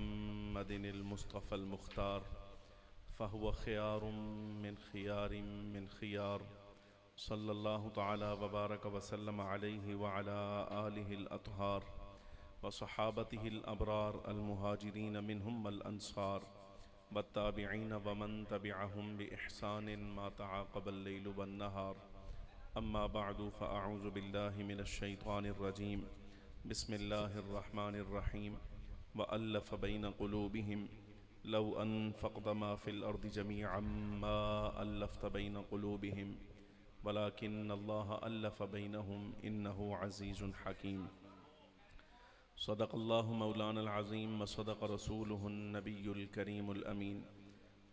मुहम्मदिनिल मुस्तफ़ल मुख्तार फ़हुव ख़ियारुम मिन ख़ियारिम मिन ख़ियार सल्लल्लाहु तआला व बारक व सल्लम अलैहि व अला आलिहिल अत्हार व सहाबतिहिल अबरार अल मुहाजिरीन मिनहुम वल अंसार वत्ताबिईन व मन तबिअहुम बि इहसानिन मा तआक़बल लैलु वन नहार अम्मा बअदु फ़अऊज़ु बिल्लाहि मिनश शैतानिर रजीम बिस्मिल्लाहिर रहमानिर रहीम व अल्लफ़ बैन क़ुलूबिहिम लौ अनफ़क़्त मा फ़िल अर्दि जमीअन मा अल्लफ़्त बैन क़ुलूबिहिम वलाकिन्नल्लाह अल्लफ़ बैनहुम इन्नहु अज़ीज़ुन हकीम। सदक़ल्लाहु मौलानल अज़ीम व सदक़ रसूलुहुन नबियुल करीमुल अमीन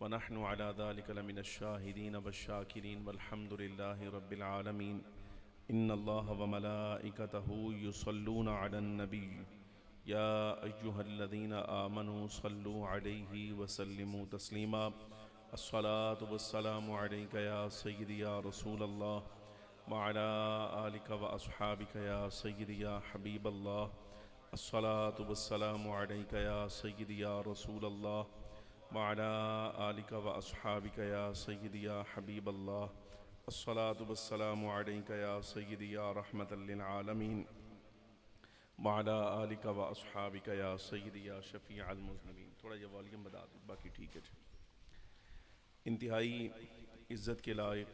व नहनु अला ज़ालिका लमिनश शाहिदीन वश्शाकिरीन वल्हम्दुलिल्लाहि रब्बिल आलमीन। इन्नल्लाह व मलाइकतहु युसल्लूना अलन नबी या अय्युहल्लज़ीना आमनू सल्लू अलैहि व सल्लिमू तस्लीमा। अस्सलातु वस्सलामु अलैका या सय्यदी या रसूलल्लाह व अला आलिका व अस्हाबिका या सय्यदी या हबीबल्लाह। अस्सलातु वस्सलामु अलैका या सय्यदी या रसूलल्लाह व अला आलिका व अस्हाबिका या सय्यदी या हबीबल्लाह। अस्सलातु वस्सलामु अलैका या सय्यदी या रहमतल लिल आलमीन व अला आलिका व अस्हाबिका या सय्यदी या शफ़ीअल मुज़निबीन। थोड़ा ये वॉल्यूम बढ़ा दो, बाकी ठीक है। इंतहाई इज़्ज़त के लायक,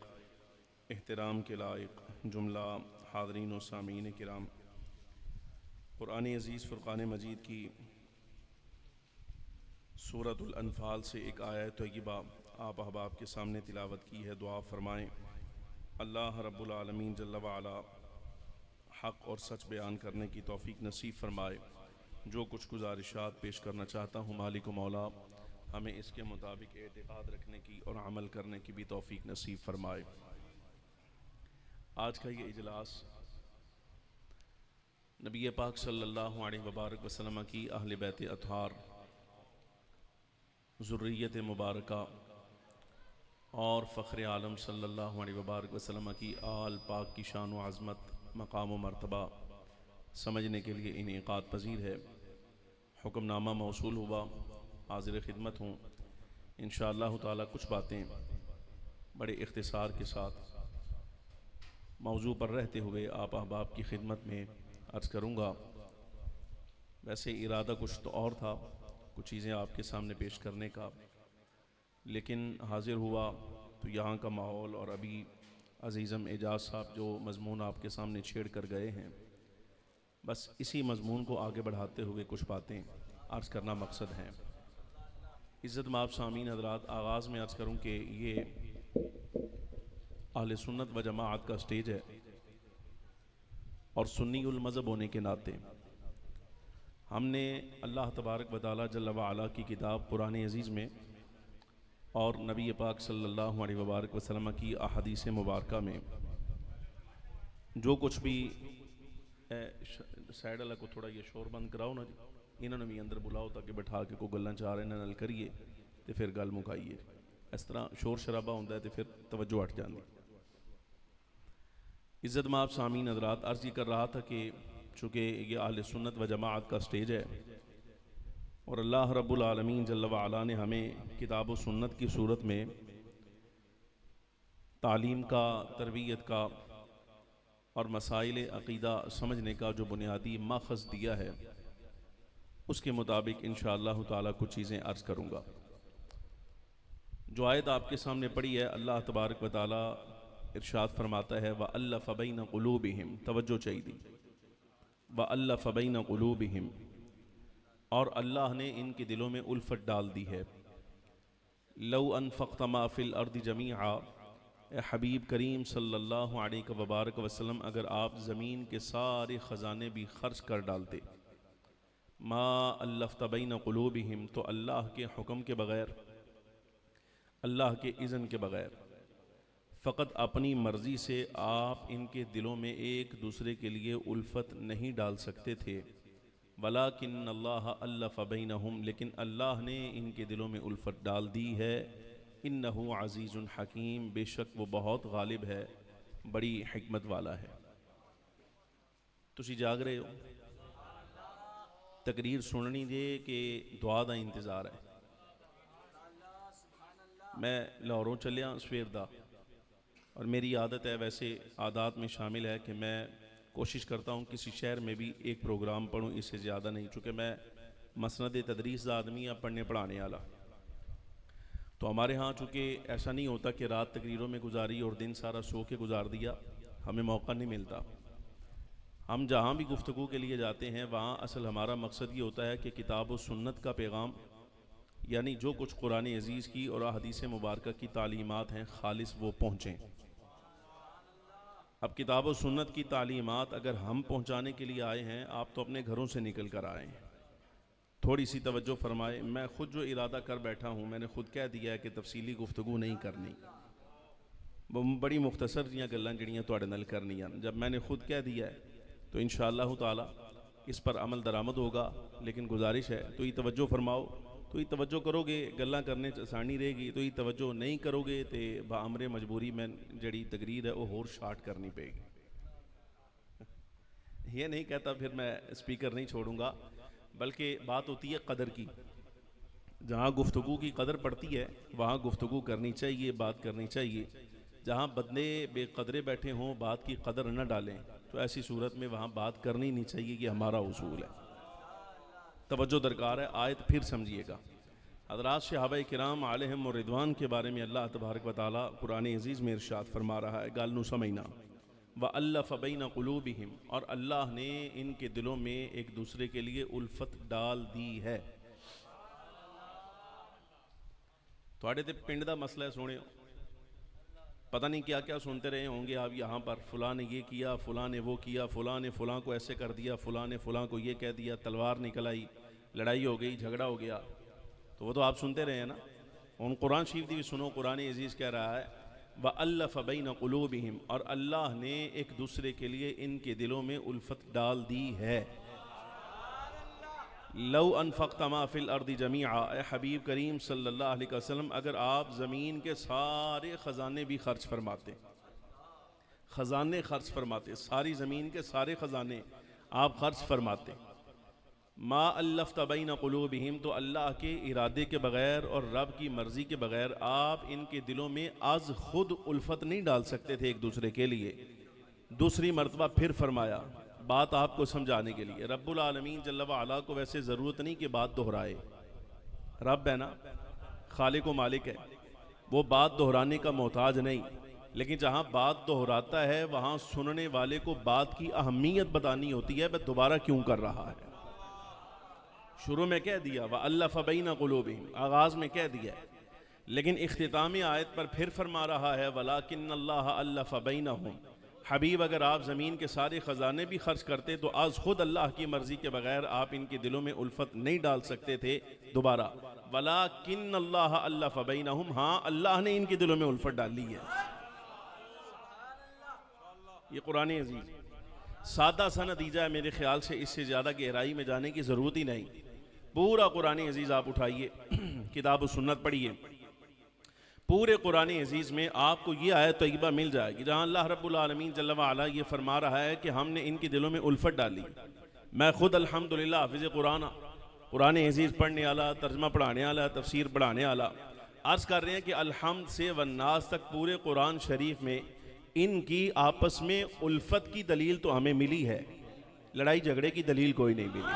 एहतराम के लायक जुमला हाज़रीन व सामीन किराम, कुरान अज़ीज़ फ़ुरक़ान मजीद की सूरतुल अनफ़ाल से एक आयत तय्यबा आप अहबाब के सामने तिलावत की है। दुआ फ़रमाएँ अल्लाह रब्बुल आलमीन जल्ल व अला हक़ और सच बयान करने की तौफ़ीक नसीब फ़रमाए। जो कुछ गुज़ारिशात पेश करना चाहता हूँ मालिक मौला हमें इसके मुताबिक एतिक़ाद रखने की और अमल करने की भी तौफ़ीक नसीब फ़रमाए। आज का ये इजलास नबी पाक सल्लल्लाहु अलैहि वसल्लम की अहले बैत अतहार, ज़ुर्रियत मुबारका और फ़ख्र आलम सल्लल्लाहु अलैहि वसल्लम की आल पाक की शान व अज़मत, मकाम व मर्तबा समझने के लिए इनेक़ाद पज़ीर है। हुक्मनामा मौसूल हुआ, हाज़िर खिदमत हूँ। इंशाअल्लाहु ताला कुछ बातें बड़े इख्तिसार के साथ मौजू पर रहते हुए आप अहबाब की खिदमत में अर्ज़ करूँगा। वैसे इरादा कुछ तो और था, कुछ चीज़ें आपके सामने पेश करने का, लेकिन हाज़िर हुआ तो यहाँ का माहौल और अभी अज़ीज़म एजाज़ साहब जो मज़मून आपके सामने छेड़ कर गए हैं, बस इसी मज़मून को आगे बढ़ाते हुए कुछ बातें अर्ज़ करना मकसद है। इज़्ज़त माब सामीन हज़रात, आगाज़ में अर्ज़ करूँ कि ये अहले सुन्नत व जमाअत का स्टेज है और सुन्नी उल मज़हब होने के नाते हमने अल्लाह तबारक व तआला जल्ल व अला की किताब कुरान अज़ीज़ में और नबी पाक सल्लल्लाहु अलैहि वसल्लम की अहादीस मुबारका में जो कुछ भी साइड वाला को थोड़ा ये शोर बंद कराओ ना जी, इन्होंने भी अंदर बुलाओ ताकि बैठा के कोई गल्लां चाह रहे नाल करिए तो फिर गल मुकाइए। इस तरह शोर शराबा होता है तो फिर तवज्जो हट जाती। इज़्ज़त माब सामीन हज़रात, अर्ज़ कर रहा था कि चूँकि ये अहले सुन्नत व जमाअत का स्टेज है और अल्लाह रब्बुल आलमीन जल्ल व अला ने हमें किताब व सुन्नत की सूरत में तालीम का, तरबियत का और मसाइल अक़ीदा समझने का जो बुनियादी माख़ज़ दिया है, उसके मुताबिक इंशाअल्लाहु ताला कुछ चीज़ें अर्ज़ करूँगा। जो आयत आपके सामने पड़ी है, अल्लाह तबारक व तआला इरशाद फरमाता है व अल्लफ़ बैन क़ुलूबिहिम, तवज्जो चाहिए, व अल्लफ़ बैन क़ुलूबिहिम, और अल्लाह ने इनके दिलों में उल्फत डाल दी है। लौ अनफ़क़्त मा फ़िल अर्दि जमीआ, ए हबीब करीम सल्लल्लाहु अलैहि वसल्लम, अगर आप ज़मीन के सारे ख़जाने भी खर्च कर डालते, मा अल्लफ़्त बैन क़ुलूबिहिम, तो अल्लाह के हुक्म के बग़ैर, अल्लाह के इज़्न के बग़ैर, फ़कत अपनी मर्ज़ी से आप इनके दिलों में एक दूसरे के लिए उल्फत नहीं डाल सकते थे। वलाकिन्नल्लाह अल्लफ़ बैनहुम, लेकिन अल्लाह ने इनके दिलों में उल्फत डाल दी है। इन्नहु अज़ीज़ुन हकीम, बेशक वो बहुत गालिब है, बड़ी हिकमत वाला है। तुसी जाग रहे हो? तकरीर सुननी जे कि दुआ का इंतज़ार है। मैं लाहौरों चलिया सवेर दा, और मेरी आदत है, वैसे आदत में शामिल है कि मैं कोशिश करता हूँ किसी शहर में भी एक प्रोग्राम पढ़ूँ, इससे ज़्यादा नहीं, चूँकि मैं मसनद तदरीस का आदमी या पढ़ने पढ़ाने वाला। तो हमारे यहाँ चूँकि ऐसा नहीं होता कि रात तकरीरों में गुजारी और दिन सारा सो के गुजार दिया, हमें मौका नहीं मिलता। हम जहाँ भी गुफ्तगू के लिए जाते हैं वहाँ असल हमारा मकसद ये होता है कि किताब और सुन्नत का पैगाम, यानी जो कुछ कुरान अज़ीज़ की और हदीस मुबारक की तालीमात हैं खालिस वो पहुँचें। अब किताब और सुन्नत की तालीमात अगर हम पहुँचाने के लिए आए हैं, आप तो अपने घरों से निकल कर आए हैं। थोड़ी सी तवज्जो फरमाए। मैं खुद जो इरादा कर बैठा हूँ, मैंने खुद कह दिया है कि तफसीली गुफ्तगू नहीं करनी, बड़ी मुख्तसर जियां गल्लां जिहड़ियां तुहाडे नाल करनियां। जब मैंने खुद कह दिया है तो इंशाअल्लाह ताला इस पर अमल दरामद होगा। लेकिन गुजारिश है तो ये तवज्जो फरमाओ, तो ये तवज्जो करोगे गल्लां करने च आसानी रहेगी, तो ये तवज्जो नहीं करोगे तो बाअमरे मजबूरी में जड़ी तकरीर है वो होर शार्ट करनी पेगी। ये नहीं कहता फिर मैं स्पीकर नहीं छोड़ूंगा, बल्कि बात होती है कदर की। जहाँ गुफ्तगू की कदर पड़ती है वहाँ गुफ्तगू करनी चाहिए, बात करनी चाहिए। जहाँ बंदे बेकदरे बैठे हों, बात की कदर न डालें, तो ऐसी सूरत में वहाँ बात करनी नहीं चाहिए। कि हमारा उसूल है, तवज्जो दरकार है। आयत फिर समझिएगा। हज़रात सहाबा किराम अलैहिम रिदवान के बारे में अल्लाह तबारक व तआला कुरान अज़ीज़ में इरशाद फरमा रहा है, गाल नु समझना, व अल्लफ़ बैन क़ुलूबिहिम, और अल्लाह ने इनके दिलों में एक दूसरे के लिए उल्फत डाल दी है। थोड़े तो पिंड का मसला है, सोने पता नहीं क्या क्या सुनते रहे होंगे आप यहाँ पर, फलां ने ये किया, फलां ने वो किया, फलां ने फलां को ऐसे कर दिया, फलां ने फलां को ये कह दिया, तलवार निकल आई, लड़ाई हो गई, झगड़ा हो गया। तो वो तो आप सुनते रहे हैं ना। उन कुरान शरीफ की भी सुनो, कुरान अज़ीज़ कह रहा है व अल्लफ़ बैन क़ुलूबिहिम, और अल्लाह ने एक दूसरे के लिए इनके दिलों में उल्फत डाल दी है। लौ अनफ़क़्ता मा फ़िल अर्दि जमीआ, ए हबीब करीम सल्लल्लाहु अलैहि वसल्लम, अगर आप ज़मीन के सारे ख़जाने भी खर्च फरमाते, ख़जाने खर्च फरमाते, सारी ज़मीन के सारे ख़जाने आप खर्च फरमाते, मा अल्लफ़्ता बैन क़ुलूबिहिम, तो अल्लाह के इरादे के बग़ैर और रब की मर्ज़ी के बग़ैर आप इनके दिलों में आज खुद उल्फत नहीं डाल सकते थे एक दूसरे के लिए। दूसरी मरतबा फिर फरमाया, बात आपको समझाने के लिए। रब्बुल आलमीन जल्ल व अला को वैसे ज़रूरत नहीं कि बात दोहराए, रब है ना, खालिक व मालिक है, वो बात दोहराने का मोहताज नहीं। लेकिन जहाँ बात दोहराता है वहाँ सुनने वाले को बात की अहमियत बतानी होती है, वह दोबारा क्यों कर रहा है। शुरू में कह दिया व अल्लफ़ बैन क़ुलूबिहिम, आगाज़ में कह दिया, लेकिन इख्तितामी आयत पर फिर फरमा रहा है वलाकिन्नल्लाह अल्लफ़ बैनहुम। हबीब, अगर आप ज़मीन के सारे ख़जाने भी खर्च करते तो आज खुद अल्लाह की मर्ज़ी के बग़ैर आप इनके दिलों में उल्फत नहीं डाल सकते थे दोबारा। वलाकिन्नल्लाह अल्लफ़ बैनहुम, हाँ अल्लाह ने इनके दिलों में उल्फत डाली है। ये कुरान अज़ीज़ सादा सा नतीजा है मेरे ख्याल से, इससे ज़्यादा गहराई में जाने की ज़रूरत ही नहीं। पूरा कुरान अज़ीज़ आप उठाइए, किताब सुन्नत पढ़िए, पूरे कुरान अज़ीज़ में आपको ये आयत तय्यबा मिल जाएगी जहाँ अल्लाह रब्बुल आलमीन जल्ल व अला ये फरमा रहा है कि हमने इनके दिलों में उल्फत डाली। मैं खुद अल्हम्दुलिल्लाह हाफ़िज़ कुरान अज़ीज़ पढ़ने वाला, तर्जमा पढ़ाने वाला, तफसीर पढ़ाने वाला, अर्ज़ कर रहे हैं कि अल्हम्द से वन्नास तक पूरे कुरान शरीफ में इनकी आपस में उल्फत की दलील तो हमें मिली है, लड़ाई झगड़े की दलील कोई नहीं मिली।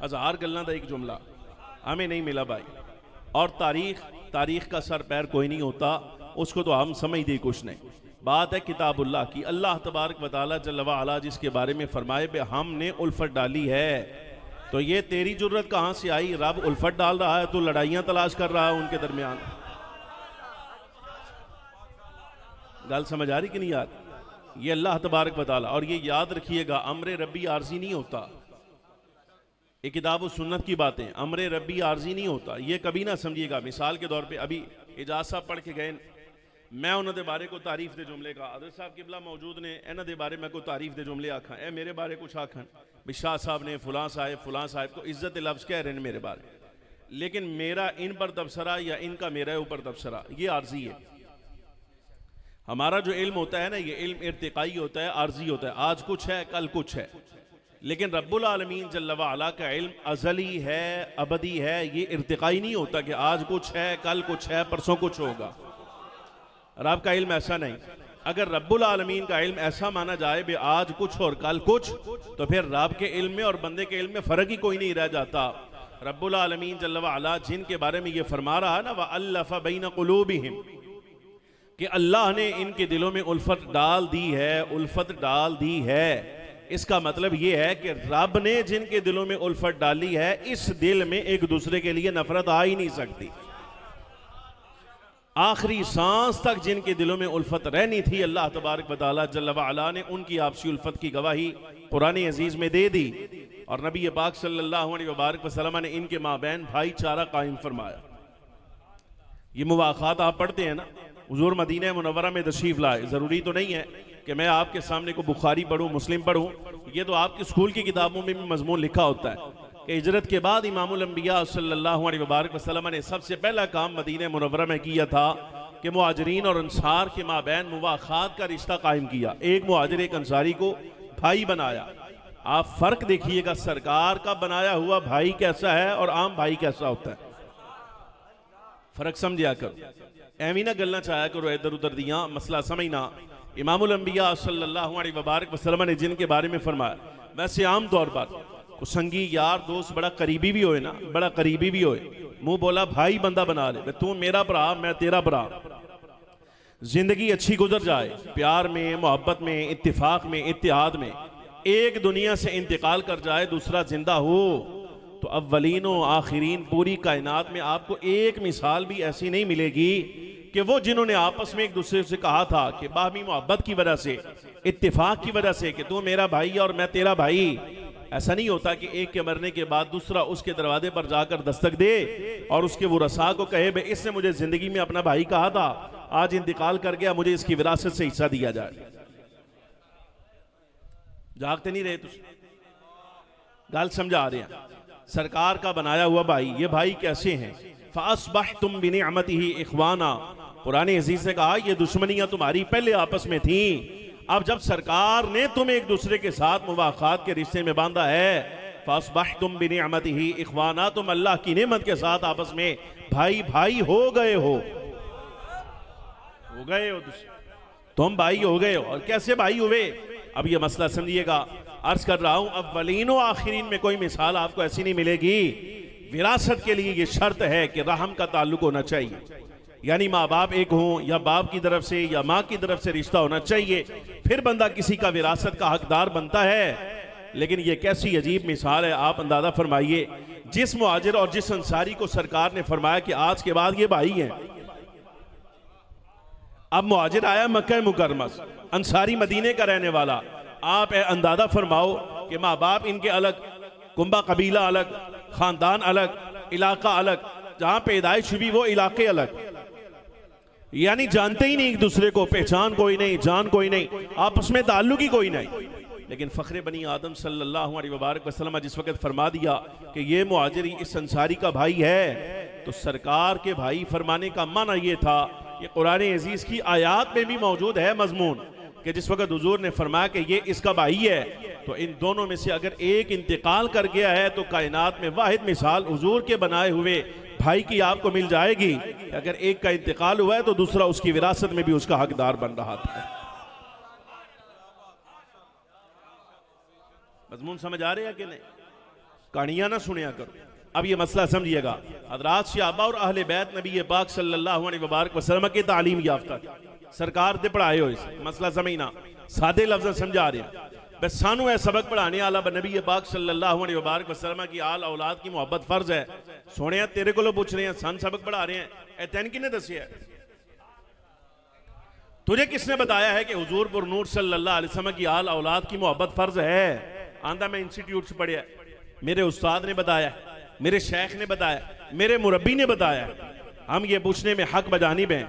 हज़ार गल्लां दा एक जुमला हमें नहीं मिला भाई। और तारीख का सर पैर कोई नहीं होता, उसको तो हम समझते ही कुछ नहीं। बात है किताबुल्लाह की। अल्लाह तबारक व तआला जल्ल व अला जिसके बारे में फरमाए बे हमने उल्फत डाली है, तो ये तेरी जुर्रत कहाँ से आई? रब उल्फत डाल रहा है तो लड़ाइयाँ तलाश कर रहा है उनके दरमियान। गल समझ आ रही कि नहीं यार? ये अल्लाह तबारक व तआला, और ये याद रखिएगा अम्र रब्बी आर्जी नहीं होता। ये किताब सुन्नत की बातें, अम्र रब्बी आर्जी नहीं होता, ये कभी ना समझिएगा। मिसाल के तौर पे अभी इजाज़ साहब पढ़ के गए, मैं उन्होंने बारे को तारीफ दे जुमले का, हज़रत साहब किबला मौजूद ने इन्हों के बारे में कोई तारीफ दे जुमले आखा, ए मेरे बारे कुछ आखन भी शाह साहब ने फुलां साहिब को इज्जत लफ्ज़ कह रहे हैं मेरे बारे, लेकिन मेरा इन पर तबसरा या इनका मेरे ऊपर तबसरा, ये आर्जी है। हमारा जो इल्म होता है ना, ये इल्म इर्तिकाई होता है, आर्जी होता है, आज कुछ है कल कुछ है। लेकिन रब्बुल आलमीन जल्ल व अला का इल्म अज़ली है, अबदी है। ये इर्तिकाई नहीं होता कि आज कुछ है कल कुछ है परसों कुछ होगा। रब का इल्म ऐसा नहीं। अगर रब्बुल आलमीन का इल्म ऐसा माना जाए भी आज कुछ और कल कुछ, तो फिर रब के इल्म में और बंदे के इल्म में फ़र्क ही कोई नहीं रह जाता। रब्बुल आलमीन जल्ल व अला जिनके बारे में ये फरमा रहा है ना, व अल्लफ़ बैन क़ुलूबिहिम, कि अल्लाह ने इनके दिलों में उल्फत डाल दी है, उल्फत डाल दी है। इसका मतलब ये है कि रब ने जिनके दिलों में उल्फत डाली है, इस दिल में एक दूसरे के लिए नफरत आ ही नहीं सकती। आखिरी सांस तक जिनके दिलों में उल्फत रहनी थी, अल्लाह तबारक व तआला जल्ल व अला ने उनकी आपसी उल्फत की गवाही कुरान अजीज में दे दी। और नबी पाक सल्लल्लाहु अलैहि वसल्लम ने इनके माबैन भाईचारा कायम फरमाया। ये मुवाखात आप पढ़ते हैं ना, हुजूर मदीना मुनव्वरा में तशरीफ लाए। ज़रूरी तो नहीं है कि मैं आपके सामने को बुखारी पढ़ूँ, मुस्लिम पढ़ूँ। ये तो आपकी स्कूल की किताबों में भी मजमून लिखा होता है कि हिजरत के बाद इमामुल अंबिया सल्लल्लाहु अलैहि वसल्लम ने सबसे पहला काम मदीना मुनव्वरा में किया था कि मुहाजिरीन और अंसार के माबैन मुवाखात का रिश्ता कायम किया। एक मुहाजिर एक अंसारी को भाई बनाया। आप फर्क देखिएगा, सरकार का बनाया हुआ भाई कैसा है और आम भाई कैसा होता है, फर्क समझिया करो। एवी ना गल्ला चाया करो इधर उधर दियाँ, मसला समझना। इमामुल अंबिया सल्लल्लाहु अलैहि वसल्लम ने जिनके बारे में फरमाया, वैसे आम तौर पर संगी यार दोस्त बड़ा करीबी भी होए ना, बड़ा करीबी भी होए, मुंह बोला भाई बंदा बना ले, तू मेरा भरा मैं तेरा भरा, जिंदगी अच्छी गुजर जाए, प्यार में, मोहब्बत में, इत्तिफाक में, इत्तिहाद में। एक दुनिया से इंतकाल कर जाए, दूसरा जिंदा हो, तो अव्वलीनों आखिरीन पूरी कायनात में आपको एक मिसाल भी ऐसी नहीं मिलेगी कि वो जिन्होंने आपस में एक दूसरे से कहा था कि बाहमी मोहब्बत की वजह से, इत्तिफाक की वजह से कि तू मेरा भाई और मैं तेरा भाई, ऐसा नहीं होता कि एक के मरने के बाद दूसरा उसके दरवाजे पर जाकर दस्तक दे और उसके वो रसा को कहे भाई इसने मुझे जिंदगी में अपना भाई कहा था, आज इंतकाल कर गया, मुझे इसकी विरासत से हिस्सा दिया जाए। जागते नहीं रहे, तुझ गाल समझा रहे हैं। सरकार का बनाया हुआ भाई, ये भाई कैसे हैं? फ़अस्बहतुम बिनिअमतिही इख़वाना, कुरान अज़ीज़ ने कहा ये दुश्मनियां तुम्हारी पहले आपस में थी, अब जब सरकार ने तुम्हें एक दूसरे के साथ मुवाखात के रिश्ते में बांधा है, फ़अस्बहतुम बिनिअमतिही इख़वाना, तुम अल्लाह की नेमत के साथ आपस में भाई भाई हो गए हो तुम भाई हो गए हो। और कैसे भाई हुए, अब ये मसला समझिएगा। अर्ज कर रहा हूं, अव्वलीन व आखिरीन में कोई मिसाल आपको ऐसी नहीं मिलेगी। विरासत के लिए ये शर्त है कि रहम का ताल्लुक होना चाहिए, यानी माँ बाप एक हों, या बाप की तरफ से या माँ की तरफ से रिश्ता होना चाहिए, फिर बंदा किसी का विरासत का हकदार बनता है। लेकिन ये कैसी अजीब मिसाल है, आप अंदाजा फरमाइए। जिस मुहाजिर और जिस अंसारी को सरकार ने फरमाया कि आज के बाद ये भाई हैं, अब मुहाजिर आया मक्का मुकर्रमा, अंसारी मदीने का रहने वाला, आप अंदाजा फरमाओ कि माँ बाप इनके अलग, कुंबा कबीला अलग, खानदान अलग, इलाका अलग, जहां पैदाइश हुई वो इलाके अलग, यानी जानते ही नहीं एक दूसरे को, पहचान कोई नहीं, जान कोई नहीं, आपस में ताल्लुक ही कोई नहीं। लेकिन फ़ख्रे बनी आदम सल्लल्लाहु अलैहि वसल्लम जिस वक़्त फरमा दिया कि ये मुहाजिर इस अंसारी का भाई है, तो सरकार के भाई फरमाने का माना ये था, ये कुरान अजीज़ की आयात में भी मौजूद है मजमून, कि जिस वक़्त हुजूर ने फरमाया कि ये इसका भाई है, तो इन दोनों में से अगर एक इंतकाल कर गया है तो कायनात में वाहिद मिसाल हुजूर के बनाए हुए भाई की आपको मिल जाएगी। अगर एक का इंतकाल हुआ है तो दूसरा उसकी विरासत में भी उसका हकदार बन रहा था। मजमून समझ आ रहे हैं कि नहीं? कहानियां ना सुनिया करो। अब ये मसला समझिएगा, हज़रात सहाबा और अहले बैत नबी पाक सल्लल्लाहु अलैहि वसल्लम की तालीम याफ्ता, सरकार दे पढ़ाए हो, इस मसला समझना, सादे लफ्ज़ समझा रहे हैं। बस सानू है सबक पढ़ाने वाला नबी पाक सल्लल्लाहु अलैहि वसल्लम की आल औलाद की मोहब्बत फर्ज है। सोने तेरे को पूछ रहे हैं, सन सबक पढ़ा रहे हैं, ए तैन किने दसिया? तुझे किसने बताया है कि हुजूर पुर नूर सल्लल्लाहु अलैहि वसल्लम की आल औलाद की मोहब्बत फर्ज है? आंदा मैं इंस्टीट्यूट से पढ़िया, मेरे उस्ताद ने बताया, मेरे शेख ने बताया, मेरे मुरब्बी ने बताया। हम ये पूछने में हक बजानी में,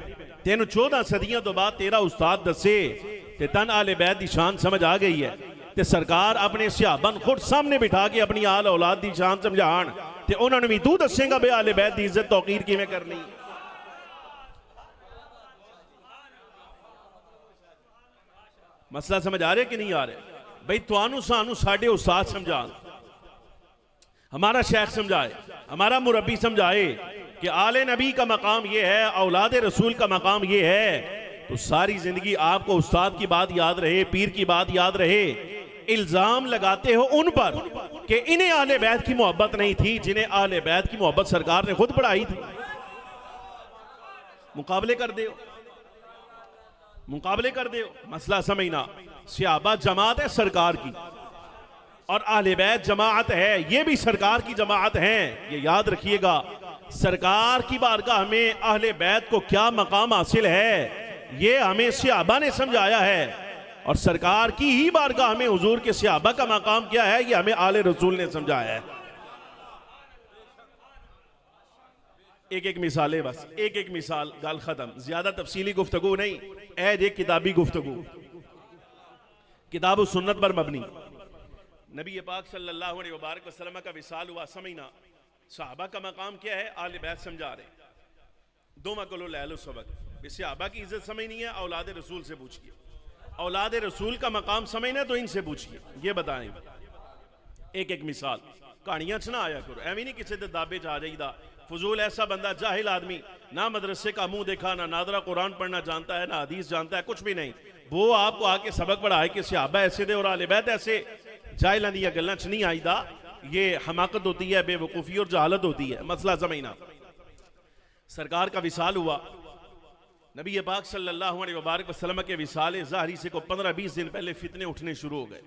तेन 14 सदियों तो बाद तेरा उस्ताद दसे ते तन आले बैत दी शान समझ आ गई है, ते सरकार अपने सहाबन खुद सामने बिठा के अपनी आल औलाद दी शान समझाण, ते उन्होंने भी तू दसेगा बे आले बैत दी इज्जत तौकीर किवें करनी। मसला समझ आ रहे कि नहीं आ रहे? भाई तुहानू सानू साडे उस्ताद समझा, हमारा शेख समझाए, हमारा मुरब्बी समझाए कि आले नबी का मकाम ये है, औलाद रसूल का मकाम ये है, तो सारी जिंदगी आपको उस्ताद की बात याद रहे, पीर की बात याद रहे, इल्जाम लगाते हो उन पर कि इन्हें आले बैत की मोहब्बत नहीं थी जिन्हें आले बैत की मोहब्बत सरकार ने खुद पढ़ाई थी। मुकाबले कर दे, मुकाबले कर दे। मसला समझना, सहाबा जमात है सरकार की और आले बैत जमात है, ये भी सरकार की जमात है। ये याद रखिएगा, सरकार की बारगाह में अहले बैत को क्या मकाम हासिल है ये हमें सहाबा ने समझाया है, और सरकार की ही बारगाह में हुजूर के सहाबा का मकाम क्या है ये हमें आले रसूल ने समझाया है। एक एक मिसालें, बस एक एक मिसाल, गाल खत्म, ज्यादा तफसीली गुफ्तगू नहीं, ऐज एक किताबी गुफ्तगू, किताब सुन्नत पर मबनी। नबी पाक सल्लल्लाहु अलैहि वसल्लम का विसाल हुआ, समझना सहाबा का मकाम क्या है, आले बैत समझा रहे। दो मकलो ले लो सबक, सहाबा की इज्जत समझनी है, औलाद रसूल से पूछिए, औलाद रसूल का मकाम समझना तो इनसे पूछिए, ये बताएंगे। एक एक मिसाल, कहानियां च ना आया करो, एवं नहीं किसी के दाबे च आ जाइदा। फजूल ऐसा बंदा जाहिल आदमी, ना मदरसे का मुंह देखा, ना नादरा कुरान पढ़ना जानता है, ना हदीस जानता है, कुछ भी नहीं, वो आपको आके सबक पढ़ाए कि सहाबा ऐसे दे और आले बैत ऐसे, जाहिलां दी गल्लां च नहीं आईदा। ये हमाकत होती है, बेवकूफ़ी और जहालत होती है। मसला समझना, सरकार का विसाल हुआ, नबी पाक सल्लल्लाहु अलैहि वसल्लम के विसाल ज़ाहरी से को 15-20 दिन पहले फितने उठने शुरू हो गए।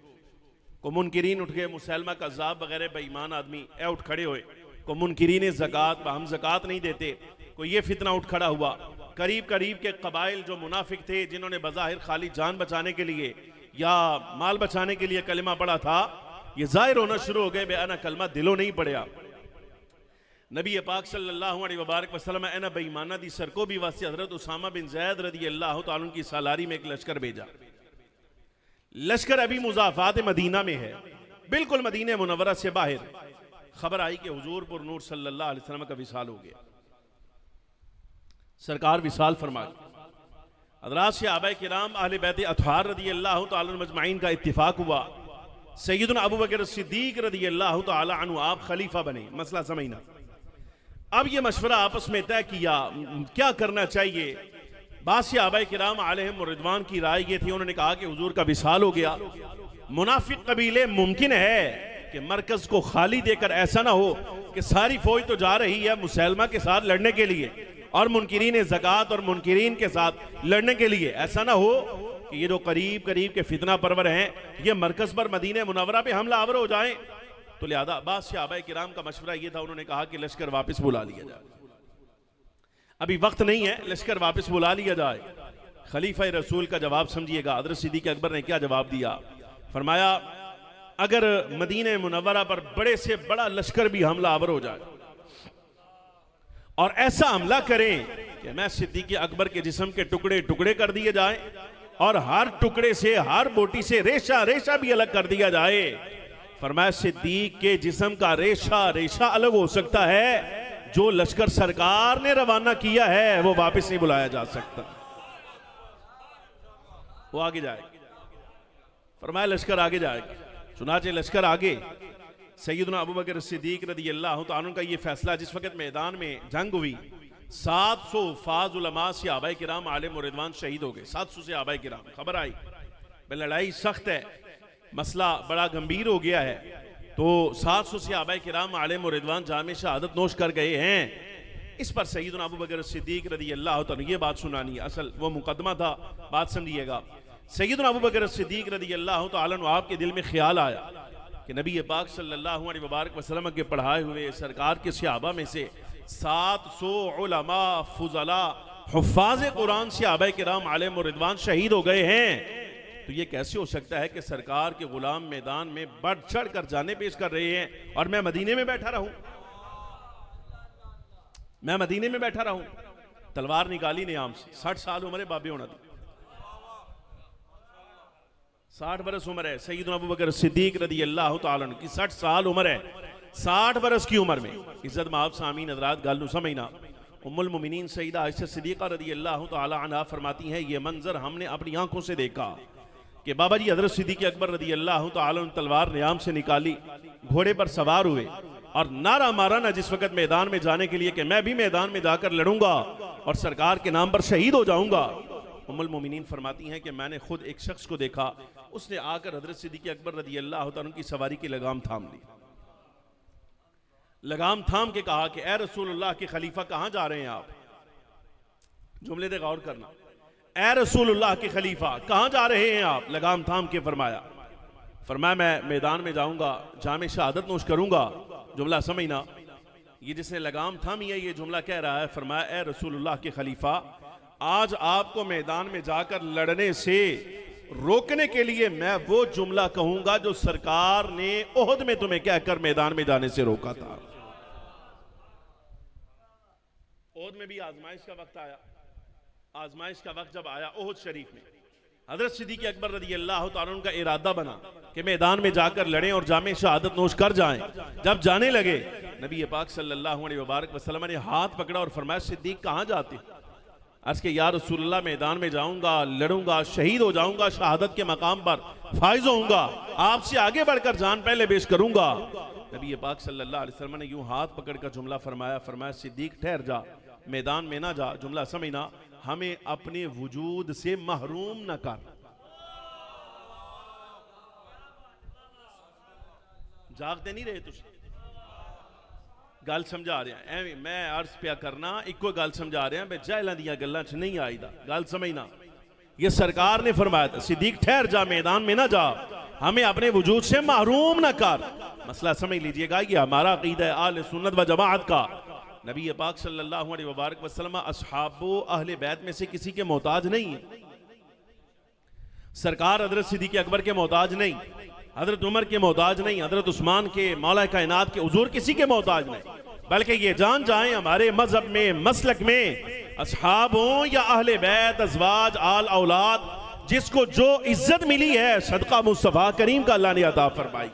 को मुनकिरीन उठ गए, मुसलमा कज़्ज़ाब वगैरह बेईमान आदमी ए उठ खड़े हुए, को मुनकिरीन ज़कात, हम ज़कात नहीं देते, को ये फितना उठ खड़ा हुआ। करीब करीब के कबाइल जो मुनाफिक थे, जिन्होंने बज़ाहिर खाली जान बचाने के लिए या माल बचाने के लिए कलिमा पढ़ा था, ये ज़ाहिर होना शुरू हो गए बेअना कलमा दिलों नहीं पढ़ा। नबी पाक सल्लल्लाहु अलैहि वसल्लम एना बेईमाना दी सरको भी वास्ते हजरत उसामा बिन ज़ैद रज़ी अल्लाह तआला अन्हु की सालारी में एक लश्कर भेजा। लश्कर अभी मुज़ाफ़ात मदीना में है, बिल्कुल मदीने मुनव्वरा से बाहर। खबर आई कि हुजूर पुर नूर सल्लल्लाहु अलैहि वसल्लम का विसाल हो गया, सरकार विसाल फरमा गए। हज़रात सहाबा किराम अहले बैत अतहार रज़ी अल्लाह तआला अन्हुम अजमाइन का इत्तिफाक हुआ, सैयदना अबू बकर सिद्दीक रज़ी अल्लाह तआला अन्हु आप खलीफा बने। मसला समझना, अब ये मशवरा आपस में तय किया क्या करना चाहिए। बास सहाबा किराम अलैहिम रिज़वान की राय ये थी, उन्होंने कहा कि हुजूर का विसाल हो गया, मुनाफिक कबीले मुमकिन है कि मरकज को खाली देकर ऐसा ना हो कि सारी फौज तो जा रही है मुसलमा के साथ लड़ने के लिए और मुनकिरीन ज़कात और मुनकिरीन के साथ लड़ने के लिए, ऐसा ना हो कि ये जो करीब करीब के फितना परवर हैं ये मरकज पर मदीने मुनव्वरा पे हमला आवर हो जाएं। तो लिहाजा अब्बास सहाबा किराम का मशवरा ये था, उन्होंने कहा कि लश्कर वापस बुला लिया जाए, अभी वक्त नहीं है, लश्कर वापस बुला लिया जाए। खलीफा रसूल का जवाब समझिएगा, हज़रत सिद्दीक़ अकबर ने क्या जवाब दिया। फरमाया अगर मदीने मुनव्वरा पर बड़े से बड़ा लश्कर भी हमला आवर हो जाए और ऐसा हमला करें कि मैं सिद्दीक़ अकबर के जिस्म के टुकड़े टुकड़े कर दिए जाए और हर टुकड़े से, हर बोटी से रेशा रेशा भी अलग कर दिया जाए, फरमाया सिद्दीक के जिस्म का रेशा रेशा अलग हो सकता है, जो लश्कर सरकार ने रवाना किया है वो वापस नहीं बुलाया जा सकता, वो आगे जाएगा। फरमाया लश्कर आगे जाएगा, चुनाचे लश्कर आगे। सैयदना अबू बकर सिद्दीक रज़ी अल्लाह तआला अन्हु का ये फैसला, जिस वक्त मैदान में जंग हुई 700 हुफ़ाज़ उलमा सहाबा किराम आलिम और रिज़वान शहीद हो गए। 700 सहाबा किराम, खबर आई लड़ाई सख्त है, मसला बड़ा गंभीर हो गया है, तो 700 सहाबा किराम आलिम और रिज़वान जाम शहादत नोश कर गए हैं। इस पर सैयदना अबू बकर सिद्दीक रज़ी अल्लाह तआला अन्हु, ये बात सुनानी, असल वो मुकदमा था, बात समझिएगा। सैयदना अबू बकर सिद्दीक रज़ी अल्लाह तआला अन्हु आपके दिल में ख्याल आया कि नबी पाक सल्लल्लाहु अलैहि वसल्लम के पढ़ाए हुए सरकार के सहाबा में से 700 उलमा फुज़ला हुफ़ाज़ कुरान सहाबा किराम आलिम और रिज़वान शहीद हो गए हैं, तो ये कैसे हो सकता है कि सरकार के गुलाम मैदान में बढ़ चढ़ कर जाने पेश कर रहे हैं और मैं मदीने में बैठा रहूं, मैं मदीने में बैठा रहूं। तलवार निकाली नियाम से, 60 साल उम्र है बाबे होना थी, 60 बरस उम्र है सैयदना अबू बकर सिद्दीक रज़ी अल्लाह तआला अन्हु की 60 साल उम्र है। 60 बरस की उम्र में, इज्जत माफ सामीन हज़रात गाल नु समझना, उम्मुल मोमिनीन सैयदा आयशा सिद्दीक़ा रज़ी अल्लाह तआला अन्हा फरमाती हैं, ये मंजर हमने अपनी आंखों से देखा कि बाबा जी हजरत सिद्दीक़ अकबर रदी अल्लाह तआला अन्हु तलवार नियाम से निकाली, घोड़े पर सवार हुए और नारा मारा ना जिस वक्त मैदान में जाने के लिए कि मैं भी मैदान में जाकर लड़ूंगा और सरकार के नाम पर शहीद हो जाऊंगा। उम्मुल मोमिनीन फरमाती हैं कि मैंने खुद एक शख्स को देखा, उसने आकर हजरत सिद्दीक़ अकबर रदी अल्लाह तआला अन्हु की सवारी की लगाम थाम ली। लगाम थाम के कहा कि ए रसूलुल्लाह के खलीफा कहां जा रहे हैं आप? जुमले पे गौर करना, ए रसूलुल्लाह के खलीफा कहां जा रहे हैं आप? लगाम थाम के फरमाया मैं मैदान में जाऊंगा, जामे शहादत नोश करूंगा। जुमला समझना, ये जिसने लगाम थामी है ये जुमला कह रहा है। फरमाया ए रसूलुल्लाह के खलीफा, आज आपको मैदान में जाकर लड़ने से रोकने के लिए मैं वो जुमला कहूंगा जो सरकार ने ओहद में तुम्हें कहकर मैदान में जाने से रोका था। ओहद में भी आजमाइश का वक्त आया। आजमाइश का वक्त जब आया ओहद शरीफ में, हजरत सिद्दीक़ अकबर रज़ी अल्लाह तआला अन्हु का इरादा बना कि मैदान में जाकर लड़ें और जामे शहादत नोश कर जाएं। जब जाने लगे, नबी पाक सल्लल्लाहु अलैहि वसल्लम ने हाथ पकड़ा और फरमाया, सिद्दीक़ कहां जाते? अर्ज़ के या रसूलल्लाह, मैदान में जाऊंगा, लड़ूंगा, शहीद हो जाऊंगा, शहादत के मकाम पर फाइज होऊंगा, आपसे आगे बढ़कर जान पहले पेश करूंगा। नबी पाक सल्लल्लाहु अलैहि वसल्लम ने यूं हाथ पकड़कर जुमला फरमाया सिद्दीक़ ठहर जा, मैदान में ना जा। जुमला समझना, हमें अपने वजूद से महरूम न कर। जागते नहीं रहे तुझे, गल समझा रहे हैं। मैं अर्ज पिया करना, इको गल समझा रहे हैं, मैं जहलां दियां गल्लां च नहीं आईदा। गल समझना, ये सरकार ने फरमाया था सिद्दीक़ ठहर जा, मैदान में ना जा, हमें अपने वजूद से महरूम न कर। मसला समझ लीजिएगा, ये हमारा अकीदा है आले सुन्नत व जमाअत का। नबी पाक सल्लल्लाहु अलैहि वसल्लम असहाबो अहले बैत में से किसी के मोहताज नहीं है। सरकार हजरत सिद्दीक़ अकबर के मोहताज नहीं, हजरत उमर के मोहताज नहीं, हजरत उस्मान के, मौला कायनात के हुजूर किसी के मोहताज नहीं, बल्कि ये जान जाएं हमारे मजहब में, मसलक में असहाब हो या अहले बैत, अज़वाज, आल औलाद, जिसको जो इज्जत मिली है सदका मुस्तफा करीम का अल्लाह ने अता फरमाई।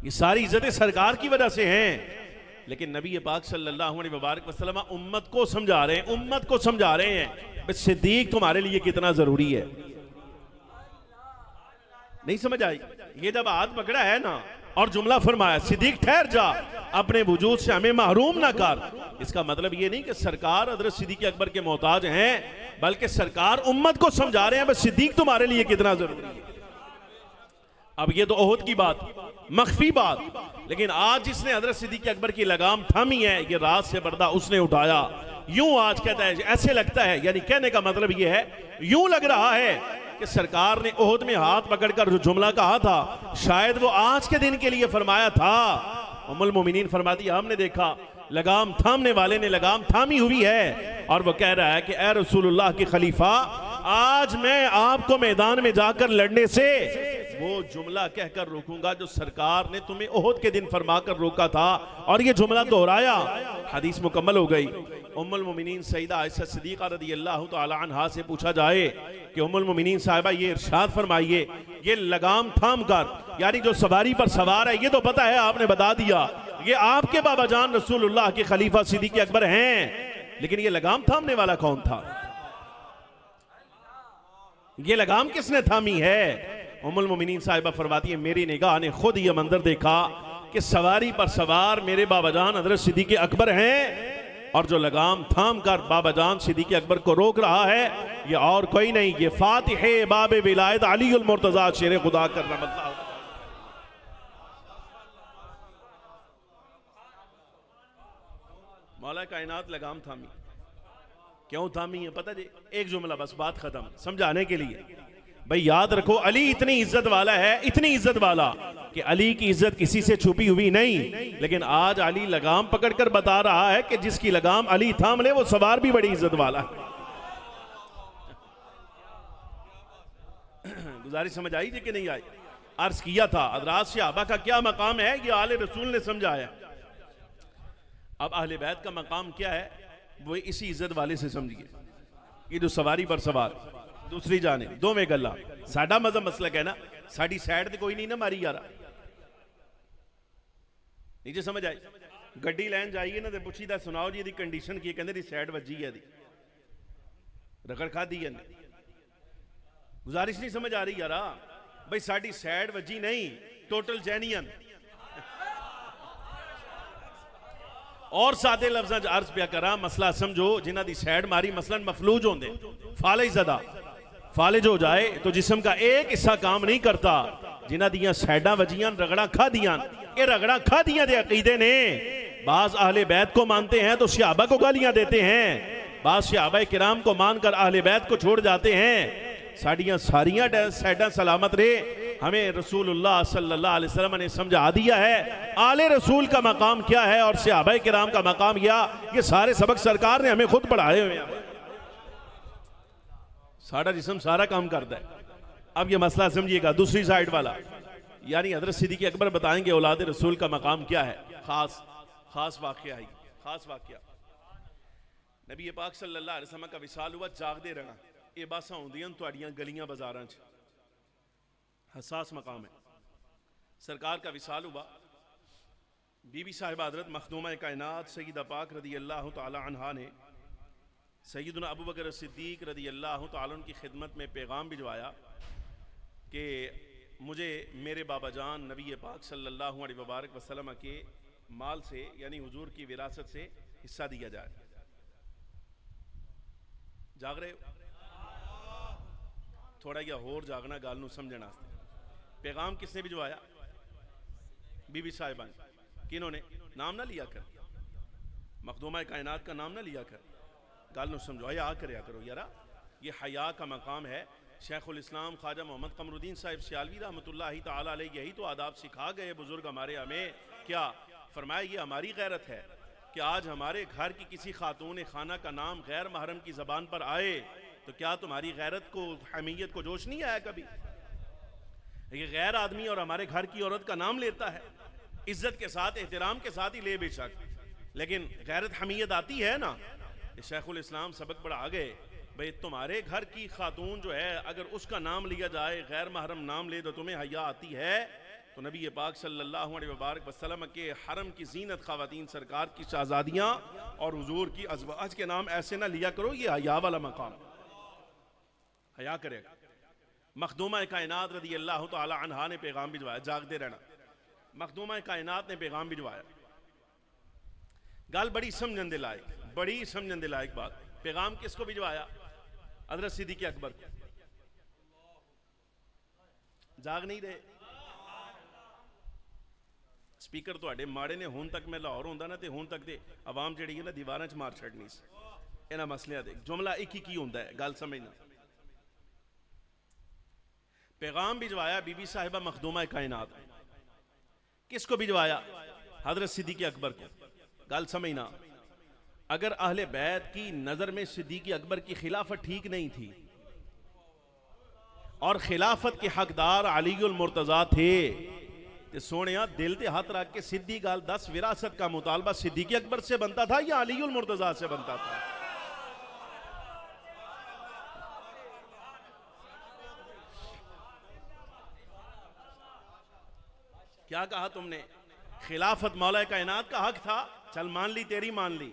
ये सारी इज्जतें सरकार की वजह से हैं। लेकिन नबी पाक सल्लल्लाहु अलैहि वसल्लम उम्मत को समझा रहे हैं, उम्मत को समझा रहे हैं सिद्दीक़ तुम्हारे लिए कितना जरूरी है। नहीं समझ आई? ये जब हाथ पकड़ा है ना और जुमला फरमाया सिद्दीक़ ठहर जा, अपने वजूद से हमें महरूम ना कर, इसका मतलब ये नहीं कि सरकार हजरत सिद्दीक़ अकबर के मोहताज हैं, बल्कि सरकार उम्मत को समझा रहे हैं बस सिद्दीक़ तुम्हारे लिए कितना जरूरी है। अब ये तो ओहद की बात, मख्फी बात, लेकिन आज जिसने हजरत सिद्दीक़ अकबर की लगाम थामी है, ये रात से पर्दा उसने उठाया। यूं आज कहता है, ऐसे लगता है, यानी कहने का मतलब ये है, यूं लग रहा है कि सरकार ने ओहद में हाथ पकड़कर जो जुमला कहा था शायद वो आज के दिन के लिए फरमाया था। उम्मुल मोमिनीन फरमाती, हमने देखा लगाम थामने वाले ने लगाम थामी हुई है और वो कह रहा है कि ए रसूलुल्लाह के खलीफा, आज मैं आपको मैदान में जाकर लड़ने से वो जुमला कहकर रोकूंगा जो सरकार ने तुम्हें ओहद के दिन फरमाकर रोका था। और ये जुमला दोहराया, हदीस मुकम्मल हो गई। उम्मुल मोमिनीन सईदा आयशा सिद्दीक़ा रज़ी अल्लाह तआला अन्हा से पूछा जाए कि उम्मुल मोमिनीन साहिबा ये इरशाद फरमाइए, ये लगाम थाम कर, यानी जो सवारी पर सवार है, ये तो पता है, आपने बता दिया, ये आपके बाबा जान रसूलुल्लाह के खलीफा सिद्दीक़ अकबर हैं, लेकिन ये लगाम थामने वाला कौन था? ये लगाम किसने थामी है? उम्मुल मोमिनीन साहिबा फरमाती है, मेरी निगाह ने खुद ये मंजर देखा कि सवारी पर सवार मेरे बाबा जान हजरत सिद्दीक़ अकबर हैं और जो लगाम थाम कर बाबा जान सिद्दीक़ अकबर को रोक रहा है ये और कोई नहीं, ये फातिहे बाब विलायत अलीउल मुर्तज़ा शेर खुदा करमल्लाहु। मौला कायनात लगाम थामी, क्यों थामी है पता जी? एक जुमला बस, बात खत्म, समझाने के लिए। भाई याद रखो, अली इतनी इज्जत वाला है, इतनी इज्जत वाला कि अली की इज्जत किसी से छुपी हुई नहीं, लेकिन आज अली लगाम पकड़कर बता रहा है कि जिसकी लगाम अली थाम ले वो सवार भी बड़ी इज्जत वाला है। गुजारिश समझ आई थी कि नहीं आई? अर्ज किया था हज़रात सहाबा का क्या मकाम है, ये आले रसूल ने समझाया। अब अहले बैत का मकाम क्या है, वो इसी इज्जत वाले से समझिए। ये जो सवारी पर सवार, दूसरी जाने दो में गल्ला, साडा मजहब मसलक है ना, साड़ी साइड ते कोई नहीं ना मारी यारा। नीचे समझ आई? गड्डी लैन जाइए ना तो पुछीदा, सुनाओ जी इसकी कंडीशन की, कहते साइड वजी है, रगड़ खाधी है, गुजारिश नहीं समझ आ रही यारा भाई, साड़ी सैड वजी नहीं, टोटल जैनियन। और सादे लफ्ज़ां च अर्ज पिया करा, मसला समझो, जिन्हां दी सैड मारी मसलन मफलूज होंदे, फालिज ज़दा फालिज हो जाए तो जिस्म का एक हिस्सा काम नहीं करता, जिन्हां दियां सैडां वजियां, रगड़ा खादियां, ये रगड़ा खादियां दे अकीदे ने। बाज अहले बैत को मानते हैं तो सहाबा को गालियां देते हैं, बाज सहाबा किराम को मानकर अहले बैत को छोड़ जाते हैं। साड़ियां सारियां सैडां सलामत रहे, हमें रसूलुल्लाह सल्लल्लाहु अलैहि वसल्लम ने समझा दिया है आले रसूल का मकाम क्या है और सहाबा किराम का मकाम क्या। ये सारे सबक सरकार ने हमें खुद पढ़ाए हुए हैं। साड़ा जिस्म सारा काम करता है। अब ये मसला समझिएगा, दूसरी साइड वाला, यानी हजरत सिद्दीक़ अकबर बताएंगे औलाद रसूल का मकाम क्या है। खास वाक़या है, खास वाक़या। नबी पाक सल्लल्लाहु अलैहि वसल्लम का विसाल हुआ, जागदे रहना, ये बासां होंदियां तुहाड़ियां गलियां बाजारां च, हसास मकाम है। सरकार का विसाल हुआ, बीबी साहिबा हजरत मखदूमा कायनात सैयदा पाक रदी अल्लाह तआला अन्हा ने सैयदना अबू बकर सिद्दीक रदी अल्लाह तआला की खिदमत में पैगाम भिजवाया कि मुझे मेरे बाबा जान नबी पाक सल्लल्लाहु अलैहि वसल्लम के माल से यानी हुजूर की विरासत से हिस्सा दिया जाए। जाग रहे हो? थोड़ा या होर जागना गाल नू समझना। पैगाम किसने भिजवाया? बीबी साहिबा ने। किन्होंने? नाम ना लिया कर, मखदूमा कायनात का नाम ना लिया कर, गाल नू समझो, हया करया करो यारा, ये हया का मकाम है। शेखुल इस्लाम ख्वाजा मोहम्मद कमरुद्दीन साहिब सियालवी रहमतुल्लाहि तआला अलैहि यही तो आदाब सिखा गए बुजुर्ग हमारे हमें। क्या फरमाया? ये हमारी गैरत है कि आज हमारे घर की किसी खातून खाना का नाम गैर महरम की ज़बान पर आए तो क्या तुम्हारी गैरत को, हमीयत को जोश नहीं आया कभी? ये गैर आदमी और हमारे घर की औरत का नाम लेता है, इज्जत के साथ एहतराम के साथ ही ले बेशक, लेकिन गैरत हमीयत आती है ना। शेखुल इस्लाम सबक पढ़ा गए, भाई तुम्हारे घर की खातून जो है अगर उसका नाम लिया जाए, गैर महरम नाम ले, तो तुम्हें हया आती है? तो नबी पाक सल्लल्लाहु अलैहि वसल्लम के हरम की जीनत ख़वातीन, सरकार की शहजादियाँ और हुजूर की अज़वाज के नाम ऐसे ना लिया करो, ये हया वाला मकाम, हया करेगा। मखदूमा कायनात रदी अल्लाह तआला अन्हा ने पैगाम भिजवाया, जागते रहना। मखदूमा कायनात ने पैगाम भिजवाया, गाल बड़ी समझन दे लायक, बड़ी समझन दे लायक बात। पैगाम किसको भिजवाया? हज़रत सिद्दीक़ अकबर को। जाग नहीं रहे? स्पीकर तो माड़े ने, हुण तक मैं लाहौर होंदा ना, तो हुण तक दे आवाम जिहड़ी है ना दीवारां च मार छड़नी सी इन्हां मसलियां दे। जुमला एक ही होंदा है, गल समझना। पैगाम भिजवाया बीबी साहिबा मखदूमा कायनात। किसको भिजवाया? हजरत सिद्दीक़ अकबर को। गल समझना, अगर अहले बैत की नजर में सिद्दीक़ अकबर की खिलाफत ठीक नहीं थी और खिलाफत के हकदार अलीउल मुर्तज़ा थे, तो सोने दिल ते हाथ रख के सिद्धी गाल 10 विरासत का मुतालबा सिद्दीक़ अकबर से बनता था या अलीउल मुर्तज़ा से बनता था? क्या कहा तुमने? खिलाफत मौला कायनात का हक था, चल मान ली, तेरी मान ली।